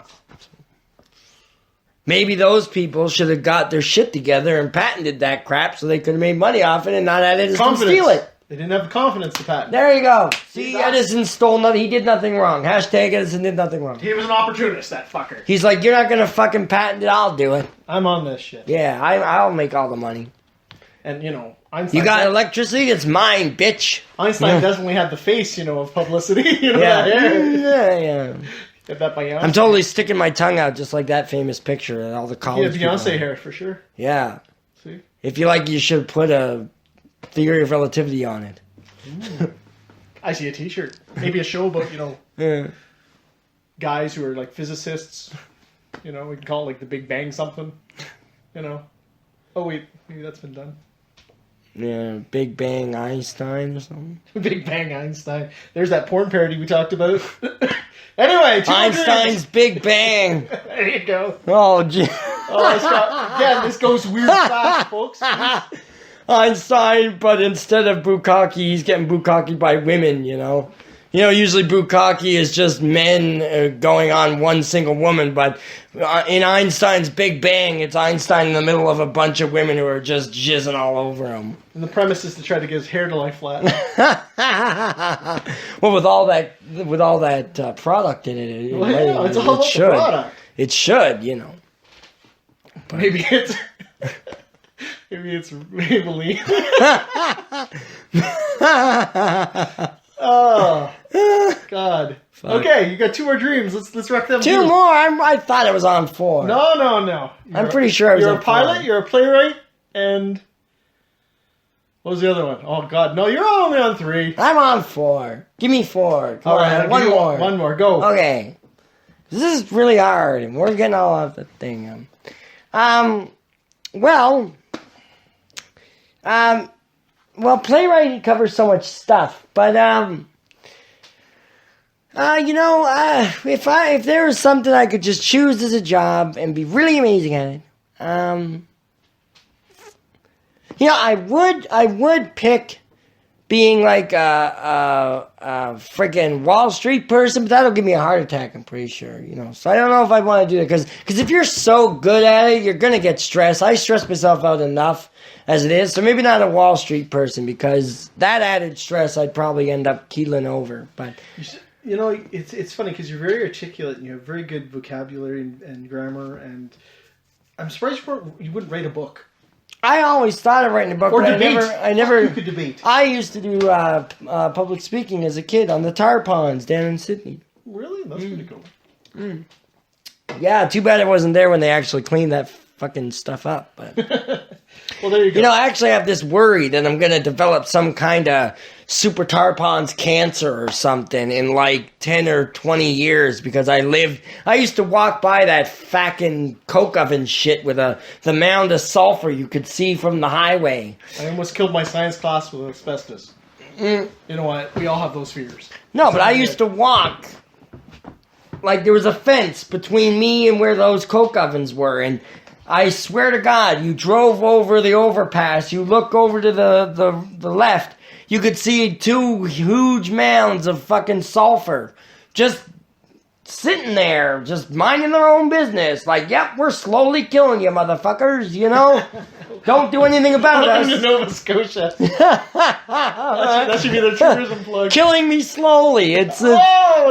Maybe those people should have got their shit together and patented that crap so they could have made money off it and not had Edison steal it. They didn't have the confidence to patent. There you go. See, Edison stole nothing. He did nothing wrong. Hashtag Edison did nothing wrong. He was an opportunist, that fucker. He's like, you're not going to fucking patent it. I'll do it. I'm on this shit. Yeah, I'll make all the money. And, Einstein... You got electricity? It's mine, bitch. Einstein definitely had the face, of publicity. Yeah. That hair. Yeah. Get that Beyonce. I'm totally sticking my tongue out just like that famous picture that all the college people Beyonce hair, for sure. Yeah. See? If you like, you should put a theory of relativity on it. I see a t-shirt. Maybe a show about, Yeah. guys who are like physicists. We can call it like the Big Bang something. Oh, wait. Maybe that's been done. Yeah, Big Bang Einstein or something. Big Bang Einstein. There's that porn parody we talked about. Anyway, Einstein's Big Bang. There you go. Oh, gee. Again, this goes weird fast, folks. Einstein, but instead of bukkake, he's getting bukkake by women, usually bukkake is just men going on one single woman, but in Einstein's Big Bang, it's Einstein in the middle of a bunch of women who are just jizzing all over him. And the premise is to try to get his hair to lie flat. Well, with all that product in it, it's all about the product. It should, But maybe it's Maybelline. Oh God. Fuck. Okay, you got 2 more dreams. Let's wreck them. 2 more. I thought I was on 4. No. I'm pretty sure I was. You're a pilot. 4. You're a playwright, and what was the other one? Oh God, no! You're only on 3. I'm on 4. Give me 4. Come all on, right, one more. One more. Go. Okay. This is really hard, and we're getting all off the thing. Well, playwriting covers so much stuff, but if there was something I could just choose as a job and be really amazing at it, I would pick being like a freaking Wall Street person, but that'll give me a heart attack, I'm pretty sure, So I don't know if I want to do that, because if you're so good at it, you're going to get stressed. I stress myself out enough as it is, so maybe not a Wall Street person, because that added stress, I'd probably end up keeling over, but... It's funny, because you're very articulate, and you have very good vocabulary and grammar, and I'm surprised you wouldn't write a book. I always thought of writing a book, or but debate. I never. You could debate. I used to do public speaking as a kid on the tar ponds down in Sydney. Really? That's pretty cool. Mm. Yeah, too bad I wasn't there when they actually cleaned that fucking stuff up. But well, there you go. I actually have this worry that I'm going to develop some kind of super tar ponds cancer or something in like 10 or 20 years because I used to walk by that fucking coke oven shit with the mound of sulfur you could see from the highway. I almost killed my science class with asbestos. You know what? We all have those fears. No, but I used to walk. Like there was a fence between me and where those coke ovens were, and I swear to God, you drove over the overpass, you look over to the left, you could see 2 huge mounds of fucking sulfur just sitting there, just minding their own business. Like, yep, we're slowly killing you, motherfuckers, Don't do anything about us. Welcome to Nova Scotia. that should be their tourism plug. Killing me slowly. It's the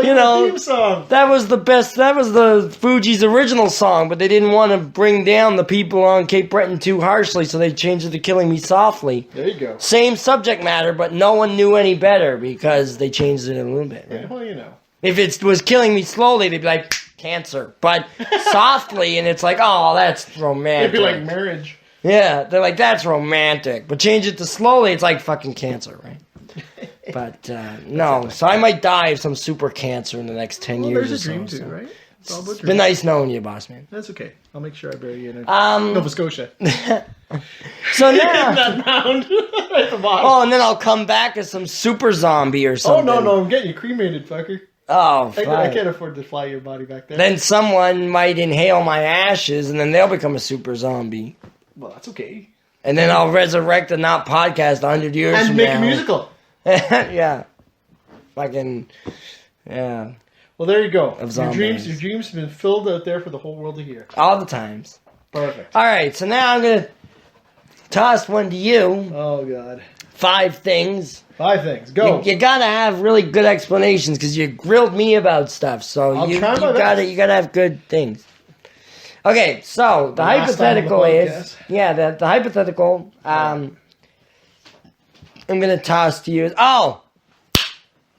theme song. That was the best. That was the Fugees' original song, but they didn't want to bring down the people on Cape Breton too harshly, so they changed it to Killing Me Softly. There you go. Same subject matter, but no one knew any better because they changed it a little bit. Right? Well, If it was Killing Me Slowly, they'd be like, cancer. But softly, and it's like, oh, that's romantic. It'd be like marriage. Yeah, they're like, that's romantic. But change it to slowly, it's like fucking cancer, right? But, no. So I might die of some super cancer in the next 10 years there's or a dream so. too, right? It's all about It's been nice knowing you, Bossman. That's okay. I'll make sure I bury you in Um, Nova Scotia. So now, that mound at the bottom. oh, and then I'll come back as some super zombie or Oh, something. no, I'm getting you cremated, fucker. Oh, I fuck. can't afford to fly your body back there. Then someone might inhale my ashes, and then they'll become a super zombie. Well, that's okay. And then I'll resurrect the Not Podcast 100 years And from make now. a musical. Yeah. Fucking, yeah. Well, there you go. Of Your zombies. dreams have been filled out there for the whole world to hear. All the times. Perfect. All right, so now I'm going to toss one to you. Oh, God. 5 things. 5 things. Go. You gotta have really good explanations because you grilled me about stuff. So I'll you try my best. gotta have good things. Okay, so the Last time on the hypothetical podcast. is the hypothetical. I'm gonna toss to you. Oh,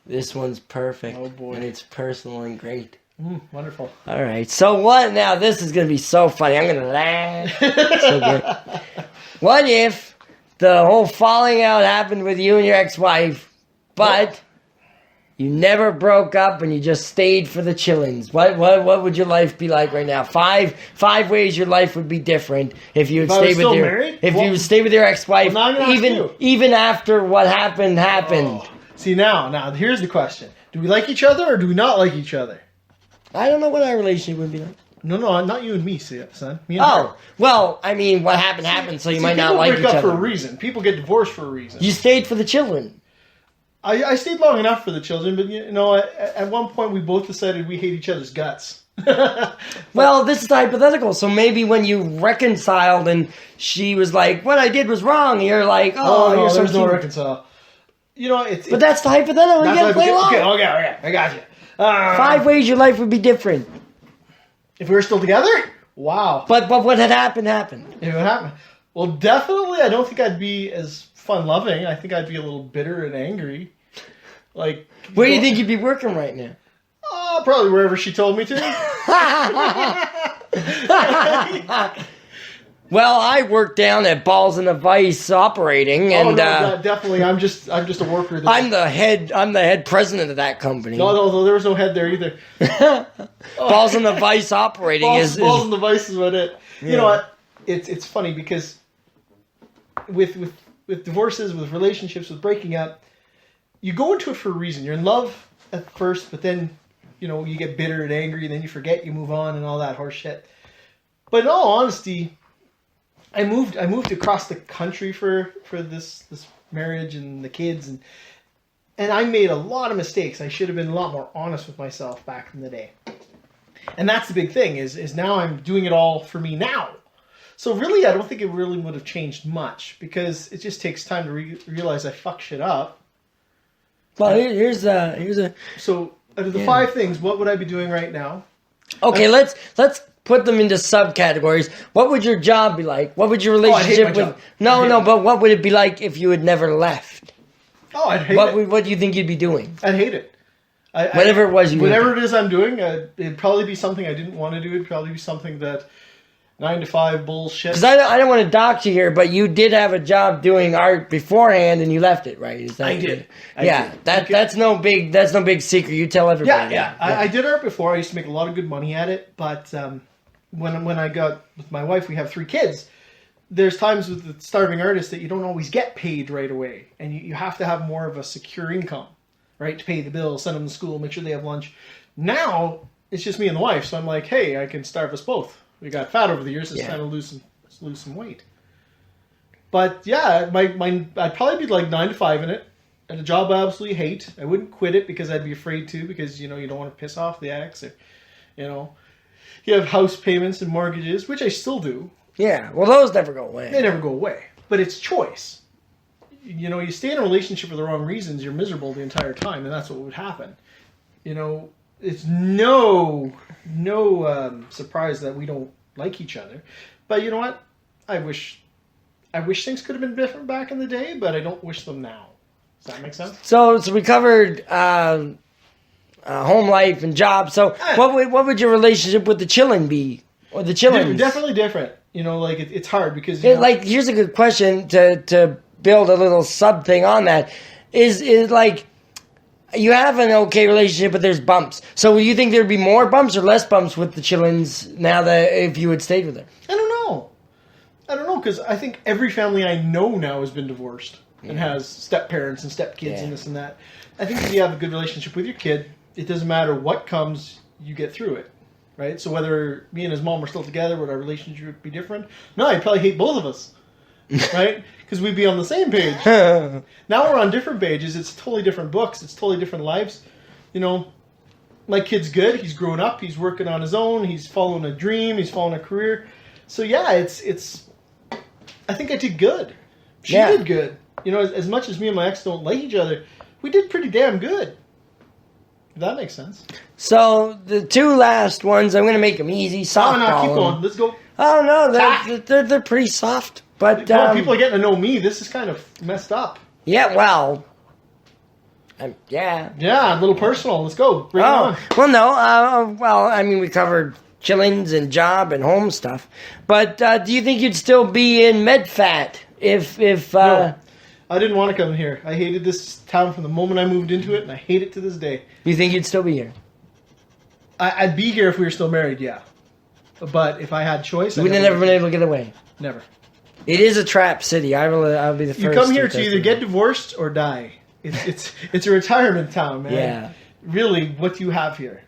this one's perfect. Oh, boy. And it's personal and great. Wonderful. All right, so what? Now this is gonna be so funny. I'm gonna laugh. So good. What if the whole falling out happened with you and your ex-wife, but you never broke up and you just stayed for the chillings? What would your life be like right now? Five ways your life would be different if you would If I stay was with still your married? if Well, you would stay with your ex-wife well, now I'm gonna ask you. even after what happened. Oh. See, now, here's the question. Do we like each other or do we not like each other? I don't know what our relationship would be like. No, not you and me, son. Me and her. Oh, well, I mean, what happened, so you might not like each People break up other. for a reason. People get divorced for a reason. You stayed for the children. I stayed long enough for the children, but at one point we both decided we hate each other's guts. Well, this is hypothetical, so maybe when you reconciled and she was like, what I did was wrong, and you're like, no, you're so there's no cute. reconcile. But that's the hypothetical, you gotta play along. Okay, I got you. 5 ways your life would be different. If we were still together? Wow. But what had happened. If it happened. Well, definitely, I don't think I'd be as fun-loving. I think I'd be a little bitter and angry. Like, Where do you think you'd be working right now? Probably wherever she told me to. Well, I work down at Balls in the Vice operating, and definitely. I'm just a worker. I'm the head president of that company. No, there was no head there either. Balls in the Vice operating balls in the vice is what it. Yeah. You know what? It's funny because with divorces, with relationships, with breaking up, you go into it for a reason. You're in love at first, but then you get bitter and angry, and then you forget, you move on, and all that horse shit. But in all honesty, I moved across the country for this marriage and the kids, and I made a lot of mistakes. I should have been a lot more honest with myself back in the day. And that's the big thing is now I'm doing it all for me now. So really, I don't think it really would have changed much because it just takes time to realize I fuck shit up. Well, here's a. So out of the 5 things, what would I be doing right now? Okay, let's put them into subcategories. What would your job be like? What would your I'd hate relationship my with? job. No, but what would it be like if you had never left? Oh, I'd hate it. What do you think you'd be doing? I'd hate it. Whatever it was whatever it is I'm doing, it'd probably be something I didn't want to do. It'd probably be something that 9 to 5 bullshit. Because I don't want to dox you here, but you did have a job doing art beforehand, and you left it, right? Is that I did. That's no big secret. You tell everybody. Yeah. I did art before. I used to make a lot of good money at it, but when I got with my wife, we have 3 kids. There's times with the starving artist that you don't always get paid right away, and you have to have more of a secure income, right, to pay the bills, send them to school, make sure they have lunch. Now it's just me and the wife, so I'm like, hey, I can starve us both. We got fat over the years. It's time to lose some weight. But yeah, I'd probably be like 9 to 5 in it, at a job I absolutely hate. I wouldn't quit it because I'd be afraid to, because you don't want to piss off the ex, or you have house payments and mortgages, which I still do. Yeah, well, those never go away. They never go away, but it's choice. You stay in a relationship for the wrong reasons, you're miserable the entire time, and that's what would happen. It's no surprise that we don't like each other. But you know what? I wish things could have been different back in the day, but I don't wish them now. Does that make sense? So we covered home life and job. So what would your relationship with the chillin' be? Or the chillins? Definitely different. It's hard because here's a good question to build a little sub thing on that. Is like you have an okay relationship, but there's bumps. So you think there'd be more bumps or less bumps with the Chillins now that if you had stayed with her? I don't know, because I think every family I know now has been divorced and has step-parents and step-kids and this and that. I think if you have a good relationship with your kid, it doesn't matter what comes, you get through it, right? So whether me and his mom were still together, would our relationship be different? No, I'd probably hate both of us, right? Because we'd be on the same page. Now we're on different pages. It's totally different books. It's totally different lives. You know, my kid's good. He's grown up. He's working on his own. He's following a dream. He's following a career. So yeah, it's. I think I did good. She did good. You know, as much as me and my ex don't like each other, we did pretty damn good. If that makes sense. So the two last ones, I'm going to make them easy. Softball. No, keep going. Let's go. Oh no, they're pretty soft. But people are getting to know me. This is kind of messed up. Yeah, well, yeah. Yeah, a little personal. Let's go. Bring it on. Well, no. Well, I mean, we covered chillins and job and home stuff. But do you think you'd still be in MedFat if? No, I didn't want to come here. I hated this town from the moment I moved into it, and I hate it to this day. You think you'd still be here? I'd be here if we were still married, yeah. But if I had choice, you would have never been able to get away. Never. It is a trap city. I'll be the first. You come here to either get divorced or die. It's a retirement town, man. Yeah. Really, what do you have here?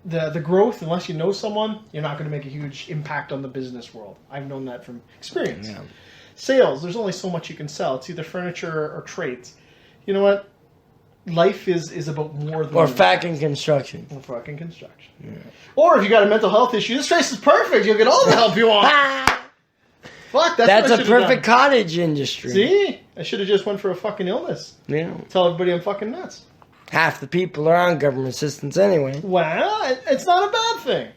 The growth, unless you know someone, you're not going to make a huge impact on the business world. I've known that from experience. Yeah. Sales, there's only so much you can sell. It's either furniture or trades. You know what? Life is about more than... Or fucking construction. Or fucking construction. Yeah. Or if you got a mental health issue, this place is perfect. You'll get all the help you want. Fuck, that's a perfect cottage industry. See? I should have just went for a fucking illness. Yeah. Tell everybody I'm fucking nuts. Half the people are on government assistance anyway. Well, it's not a bad thing.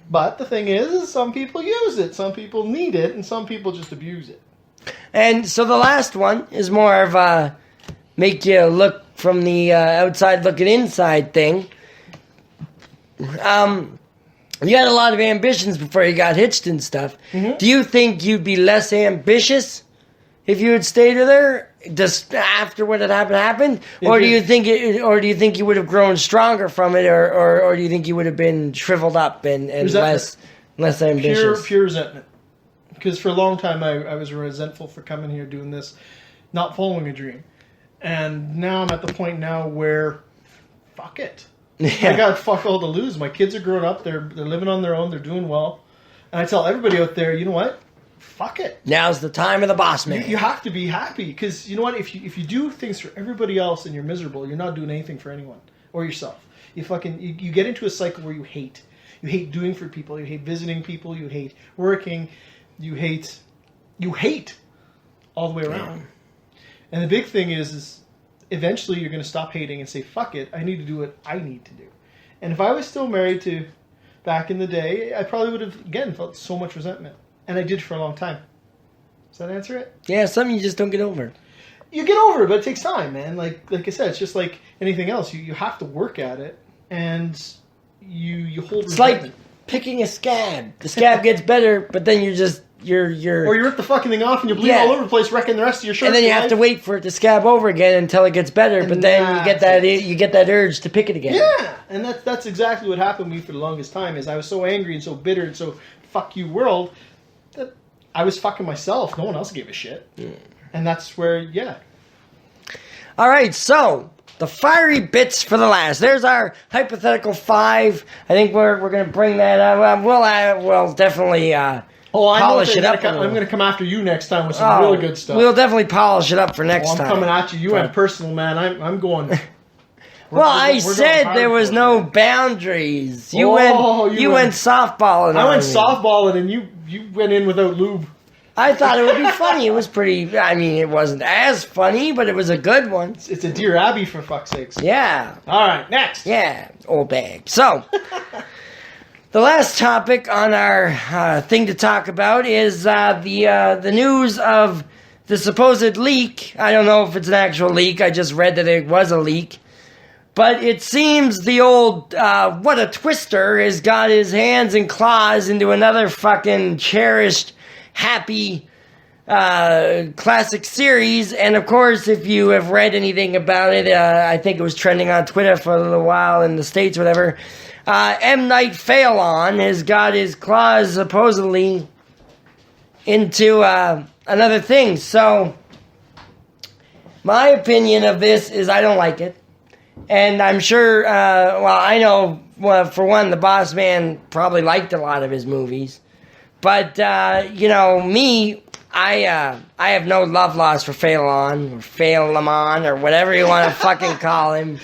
But the thing is some people use it, some people need it, and some people just abuse it. And so the last one is more of a make you look from the outside looking inside thing. You had a lot of ambitions before you got hitched and stuff. Mm-hmm. Do you think you'd be less ambitious if you had stayed with her just after what had happened? Or do you think you would have grown stronger from it, or do you think you would have been shriveled up and less ambitious? Pure resentment. Because for a long time I was resentful for coming here, doing this, not following a dream. And now I'm at the point now where, fuck it. Yeah. I got fuck all to lose. My kids are growing up. They're living on their own. They're doing well. And I tell everybody out there, you know what? Fuck it. Now's the time of the boss man. You have to be happy. Because you know what? If you do things for everybody else and you're miserable, you're not doing anything for anyone or yourself. You get into a cycle where you hate. You hate doing for people. You hate visiting people. You hate working. You hate all the way around. Yeah. And the big thing is eventually you're going to stop hating and say, fuck it, I need to do what I need to do. And if I was still married to back in the day, I probably would have, again, felt so much resentment. And I did for a long time. Does that answer it? Yeah, something you just don't get over. You get over it, but it takes time, man. Like I said, it's just like anything else. You have to work at it, and you hold It's resentment. Like picking a scab. The scab gets better, but then you're or you rip the fucking thing off and you bleed all over the place, wrecking the rest of your shirt. And then you have to wait for it to scab over again until it gets better. And but then you get that urge to pick it again. Yeah, and that's exactly what happened to me for the longest time. Is I was so angry and so bitter and so fuck you world that I was fucking myself. No one else gave a shit. Yeah. And that's where All right, so the fiery bits for the last. There's our hypothetical 5. I think we're going to bring that up. We'll definitely. Polish it up. I'm going to come after you next time with some really good stuff. We'll definitely polish it up for next time. I'm coming at you. You went personal, man. I'm going. I said there was no boundaries. You went softballing. I went softballing, and you went in without lube. I thought it would be funny. It was pretty. I mean, it wasn't as funny, but it was a good one. It's a Dear Abby, for fuck's sakes. Yeah. All right, next. Yeah, old bag. So. The last topic on our thing to talk about is the news of the supposed leak. I don't know if it's an actual leak. I just read that it was a leak. But it seems the old what a twister has got his hands and claws into another fucking cherished, happy classic series. And of course, if you have read anything about it, I think it was trending on Twitter for a little while in the States, whatever. M.Night has got his claws supposedly into another thing. So, my opinion of this is I don't like it. And I'm sure, I know, for one, the Bossman probably liked a lot of his movies. But, me, I have no love lost for Phelan, or whatever you want to fucking call him.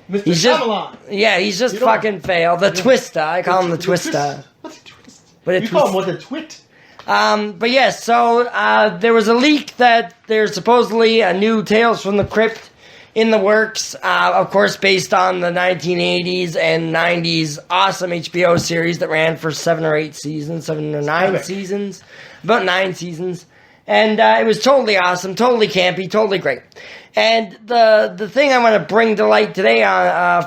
Mr. He's Shyamalan. He's just fucking fail. The Twister. I call him the Twister. What's a twist? But You call him what, a twit? But yes, so there was a leak that there's supposedly a new Tales from the Crypt in the works, of course based on the 1980s and 90s awesome HBO series that ran for 7 or 9 seasons. About 9 seasons. And it was totally awesome, totally campy, totally great. And the thing I want to bring to light today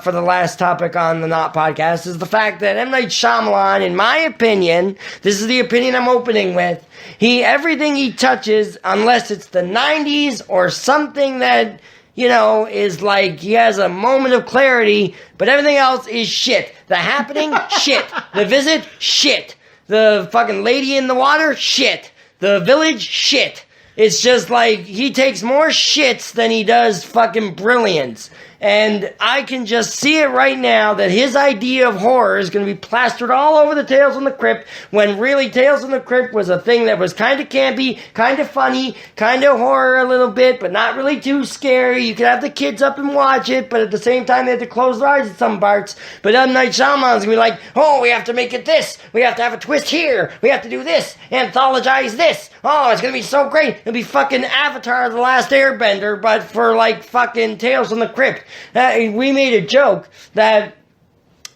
for the last topic on the Not Podcast is the fact that M. Night Shyamalan, in my opinion, this is the opinion I'm opening with, everything he touches, unless it's the 90s or something that, is like he has a moment of clarity, but everything else is shit. The Happening, shit. The Visit, shit. The fucking Lady in the Water, shit. The Village, shit. It's just like he takes more shits than he does fucking brilliance. And I can just see it right now that his idea of horror is going to be plastered all over the Tales from the Crypt, when really Tales from the Crypt was a thing that was kind of campy, kind of funny, kind of horror a little bit, but not really too scary. You could have the kids up and watch it, but at the same time they had to close their eyes at some parts. But M. Night Shyamalan's going to be like, oh, we have to make it this. We have to have a twist here. We have to do this. Anthologize this. Oh, it's going to be so great. It'll be fucking Avatar The Last Airbender, but for like fucking Tales from the Crypt. We made a joke that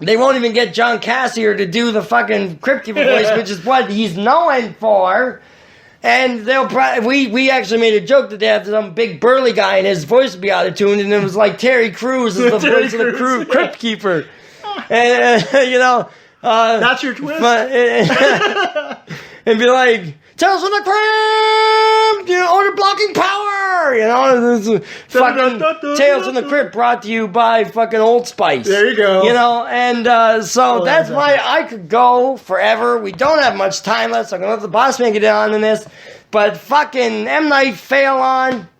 they won't even get John Cassier to do the fucking Cryptkeeper voice, which is what he's known for. And they'll probably, we actually made a joke that they have some big burly guy and his voice would be out-of-tuned, and it was like Terry Crews is the voice of the Cryptkeeper. And, That's your twist? And be like, Tales from the Crypt! Order blocking power! This is fucking Tales from the Crypt brought to you by fucking Old Spice. There you go. And so that's why I could go forever. We don't have much time left, so I'm going to let the Bossman get on in this. But fucking M. Night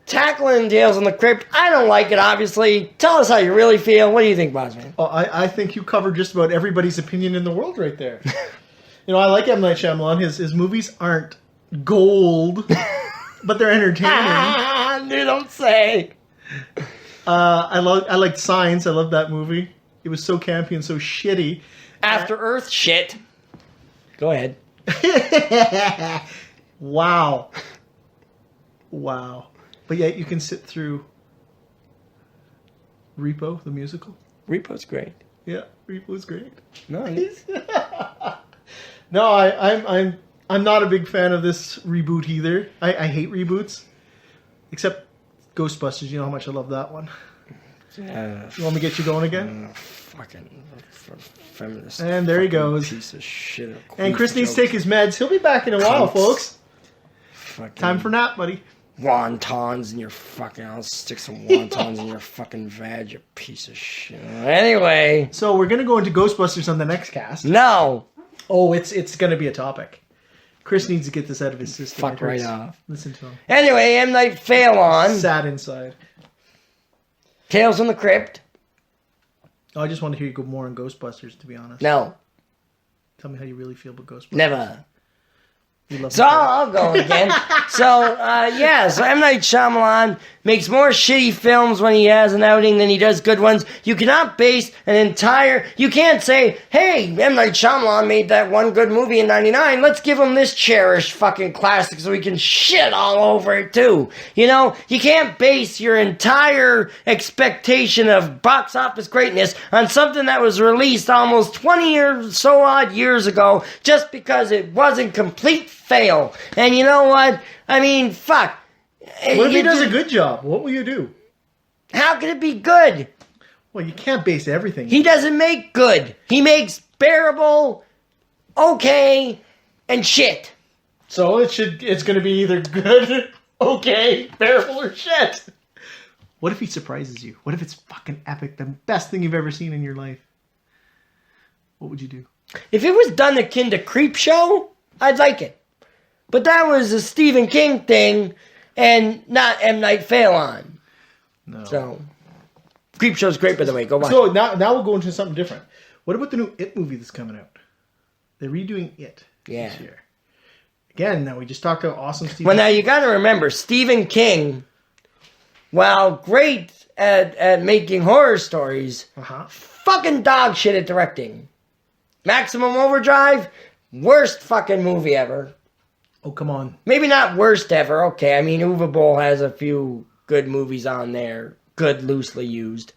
tackling Tales from the Crypt. I don't like it, obviously. Tell us how you really feel. What do you think, Bossman? Oh, I think you covered just about everybody's opinion in the world right there. I like M. Night Shyamalan. His movies aren't gold, but they're entertaining. You don't say. I liked Signs. I loved that movie. It was so campy and so shitty. After Earth, shit. Go ahead. Wow. But yet you can sit through Repo, the musical. Repo's great. Yeah, Repo's great. Nice. No, I'm not a big fan of this reboot either. I hate reboots, except Ghostbusters. You know how much I love that one. You want me to get you going again? Fucking feminist. And there he goes. Piece of shit. And Chris needs to take his meds. He'll be back in a while, folks. Fucking Time for nap, buddy. Wontons in your fucking... I'll stick some wontons in your fucking vag, you piece of shit. Anyway. So we're going to go into Ghostbusters on the next cast. No. Oh, it's going to be a topic. Chris needs to get this out of his system. Fuck right off. Listen to him. Anyway, M. Night Sad inside. Tales from the Crypt. Oh, I just want to hear you go more on Ghostbusters, to be honest. No. Tell me how you really feel about Ghostbusters. Never. So I'll go again. So M. Night Shyamalan makes more shitty films when he has an outing than he does good ones. You cannot base you can't say, hey, M. Night Shyamalan made that one good movie in 99, let's give him this cherished fucking classic so we can shit all over it too. You can't base your entire expectation of box office greatness on something that was released almost 20 or so odd years ago just because it wasn't complete fail. And you know what? I mean, fuck. What if he does a good job? What will you do? How can it be good? Well, you can't base everything. He doesn't make good. He makes bearable, okay, and shit. So it's going to be either good, okay, bearable, or shit. What if he surprises you? What if it's fucking epic, the best thing you've ever seen in your life? What would you do? If it was done akin to Creep Show, I'd like it. But that was a Stephen King thing and not M.Night Phelan. No. So, Creep Show's great, by the way. Go watch So it. now we'll go into something different. What about the new It movie that's coming out? They're redoing It this year. Again, now we just talked about awesome Stephen Well, now you got to remember, Stephen King, while great at making horror stories, fucking dog shit at directing. Maximum Overdrive, worst fucking movie ever. Oh, come on. Maybe not worst ever. Okay, I mean, Uwe Boll has a few good movies on there. Good, loosely used.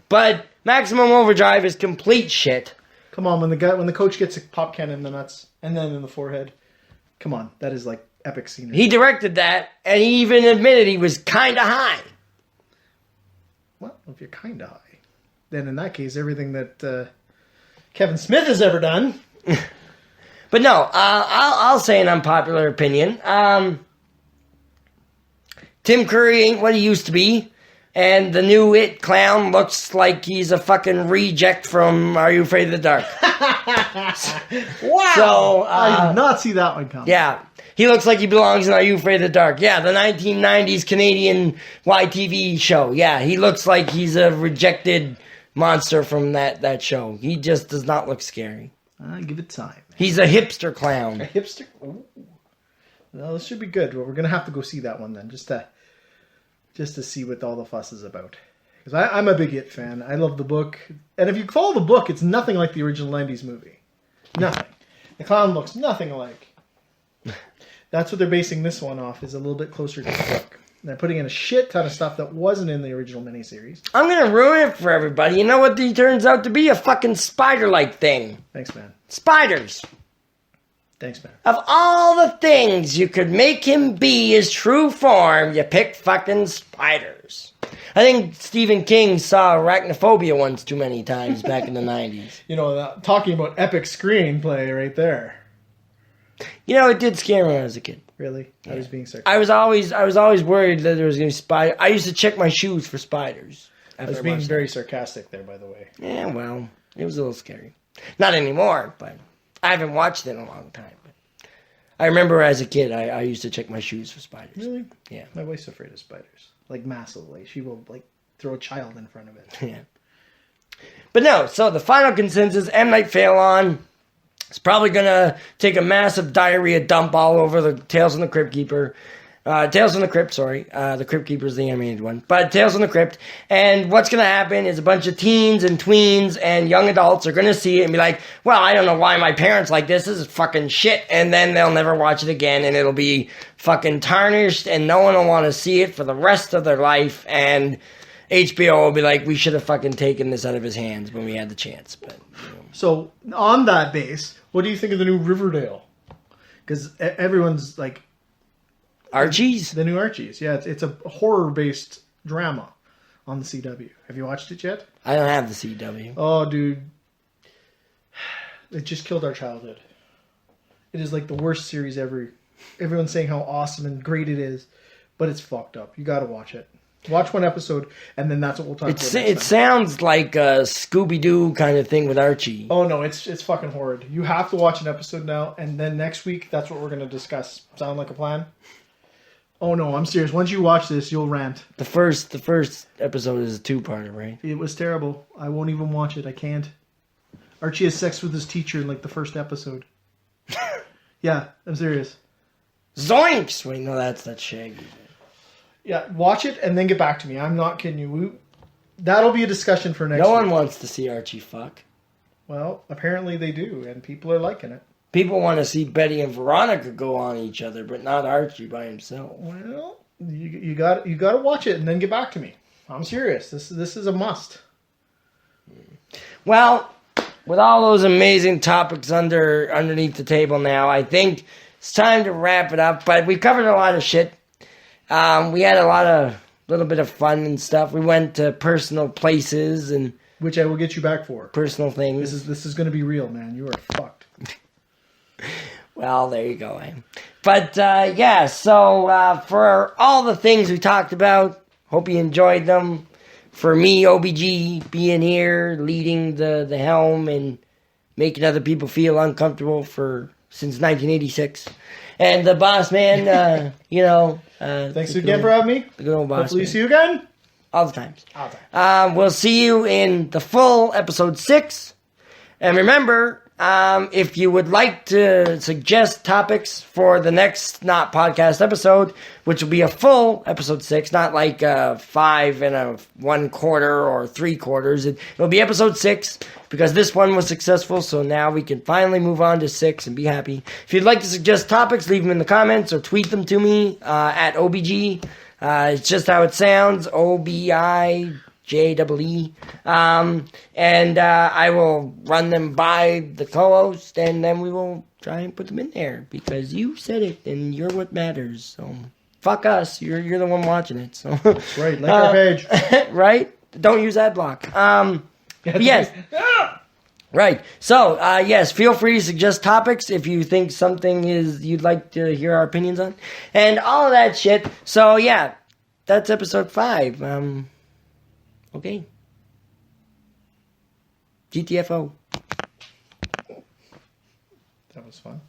But Maximum Overdrive is complete shit. Come on, when the coach gets a pop can in the nuts and then in the forehead. Come on, that is like epic scenery. He directed that, and he even admitted he was kind of high. Well, if you're kind of high, then in that case, everything that Kevin Smith has ever done. But no, I'll say an unpopular opinion. Tim Curry ain't what he used to be, and the new It clown looks like he's a fucking reject from Are You Afraid of the Dark? Wow! So, I did not see that one coming. Yeah, he looks like he belongs in Are You Afraid of the Dark? Yeah, the 1990s Canadian YTV show. Yeah, he looks like he's a rejected monster from that show. He just does not look scary. Give it time. He's a hipster clown. A hipster? Ooh. Well, this should be good. Well, we're going to have to go see that one then, just to see what all the fuss is about. Because I'm a big It fan. I love the book. And if you follow the book, it's nothing like the original 90s movie. Nothing. The clown looks nothing alike. That's what they're basing this one off, is a little bit closer to the book. They're putting in a shit ton of stuff that wasn't in the original miniseries. I'm going to ruin it for everybody. You know what he turns out to be? A fucking spider-like thing. Thanks, man. Spiders. Thanks, man. Of all the things you could make him be his true form, you pick fucking spiders. I think Stephen King saw arachnophobia once too many times back in the 90s. You know, talking about epic screenplay right there. You know, it did scare me when I was a kid. Really? Yeah. I was being sarcastic. I was always worried that there was going to be spiders. I used to check my shoes for spiders. I was being very sarcastic there, by the way. Yeah, well, it was a little scary. Not anymore, but I haven't watched it in a long time. But I remember as a kid, I used to check my shoes for spiders. Really? Yeah. My wife's afraid of spiders. Like, massively. She will, like, throw a child in front of it. Yeah. But no, so the final consensus, M.Night Phelan is probably going to take a massive diarrhea dump all over the Tales from the Cryptkeeper. Tales from the Crypt, sorry. The Cryptkeeper is the animated one. But Tales from the Crypt. And what's going to happen is a bunch of teens and tweens and young adults are going to see it and be like, well, I don't know why my parents like this. This is fucking shit. And then they'll never watch it again. And it'll be fucking tarnished. And no one will want to see it for the rest of their life. And HBO will be like, we should have fucking taken this out of his hands when we had the chance. But So, on that base, what do you think of the new Riverdale? Because everyone's like... Archie's? The new Archie's. Yeah, it's a horror-based drama on the CW. Have you watched it yet? I don't have the CW. Oh, dude. It just killed our childhood. It is like the worst series ever. Everyone's saying how awesome and great it is, but it's fucked up. You gotta watch it. Watch one episode, and then that's what we'll talk about. It sounds like a Scooby-Doo kind of thing with Archie. Oh no, it's fucking horrid. You have to watch an episode now, and then next week, that's what we're going to discuss. Sound like a plan? Oh no, I'm serious. Once you watch this, you'll rant. The first episode is a two-parter, right? It was terrible. I won't even watch it. I can't. Archie has sex with his teacher in like the first episode. Yeah, I'm serious. Zoinks! Wait, no, that's Shaggy. Yeah, watch it and then get back to me. I'm not kidding you. That'll be a discussion for next No week. one wants to see Archie fuck. Well, apparently they do, and people are liking it. People want to see Betty and Veronica go on each other, but not Archie by himself. Well, you got to watch it and then get back to me. I'm serious. This is a must. Well, with all those amazing topics underneath the table now, I think it's time to wrap it up. But we covered a lot of shit. We had a little bit of fun and stuff. We went to personal places and which I will get you back for. Personal things. This is going to be real, man. You are fucked. Well, there you go. But, yeah, so for all the things we talked about, hope you enjoyed them. For me, OBG, being here, leading the helm, and making other people feel uncomfortable since 1986. And the boss man, Thanks again for having me. The good old boss Hopefully man. see you again. All the times. All the time. We'll see you in the full episode 6. And remember, if you would like to suggest topics for the next Not Podcast episode, which will be a full episode 6, not like 5 and a 1/4 or 3/4. It'll be episode 6 because this one was successful. So now we can finally move on to 6 and be happy. If you'd like to suggest topics, leave them in the comments or tweet them to me at OBG. It's just how it sounds, OBIJEE. And I will run them by the co-host, and then we will try and put them in there, because you said it, and you're what matters. So, fuck us. You're the one watching it. So Right, like our page. Right? Don't use ad block. Yes. Right. So, yes, feel free to suggest topics if you think something you'd like to hear our opinions on. And all of that shit. So, yeah, that's episode 5. Okay. GTFO. That was fun.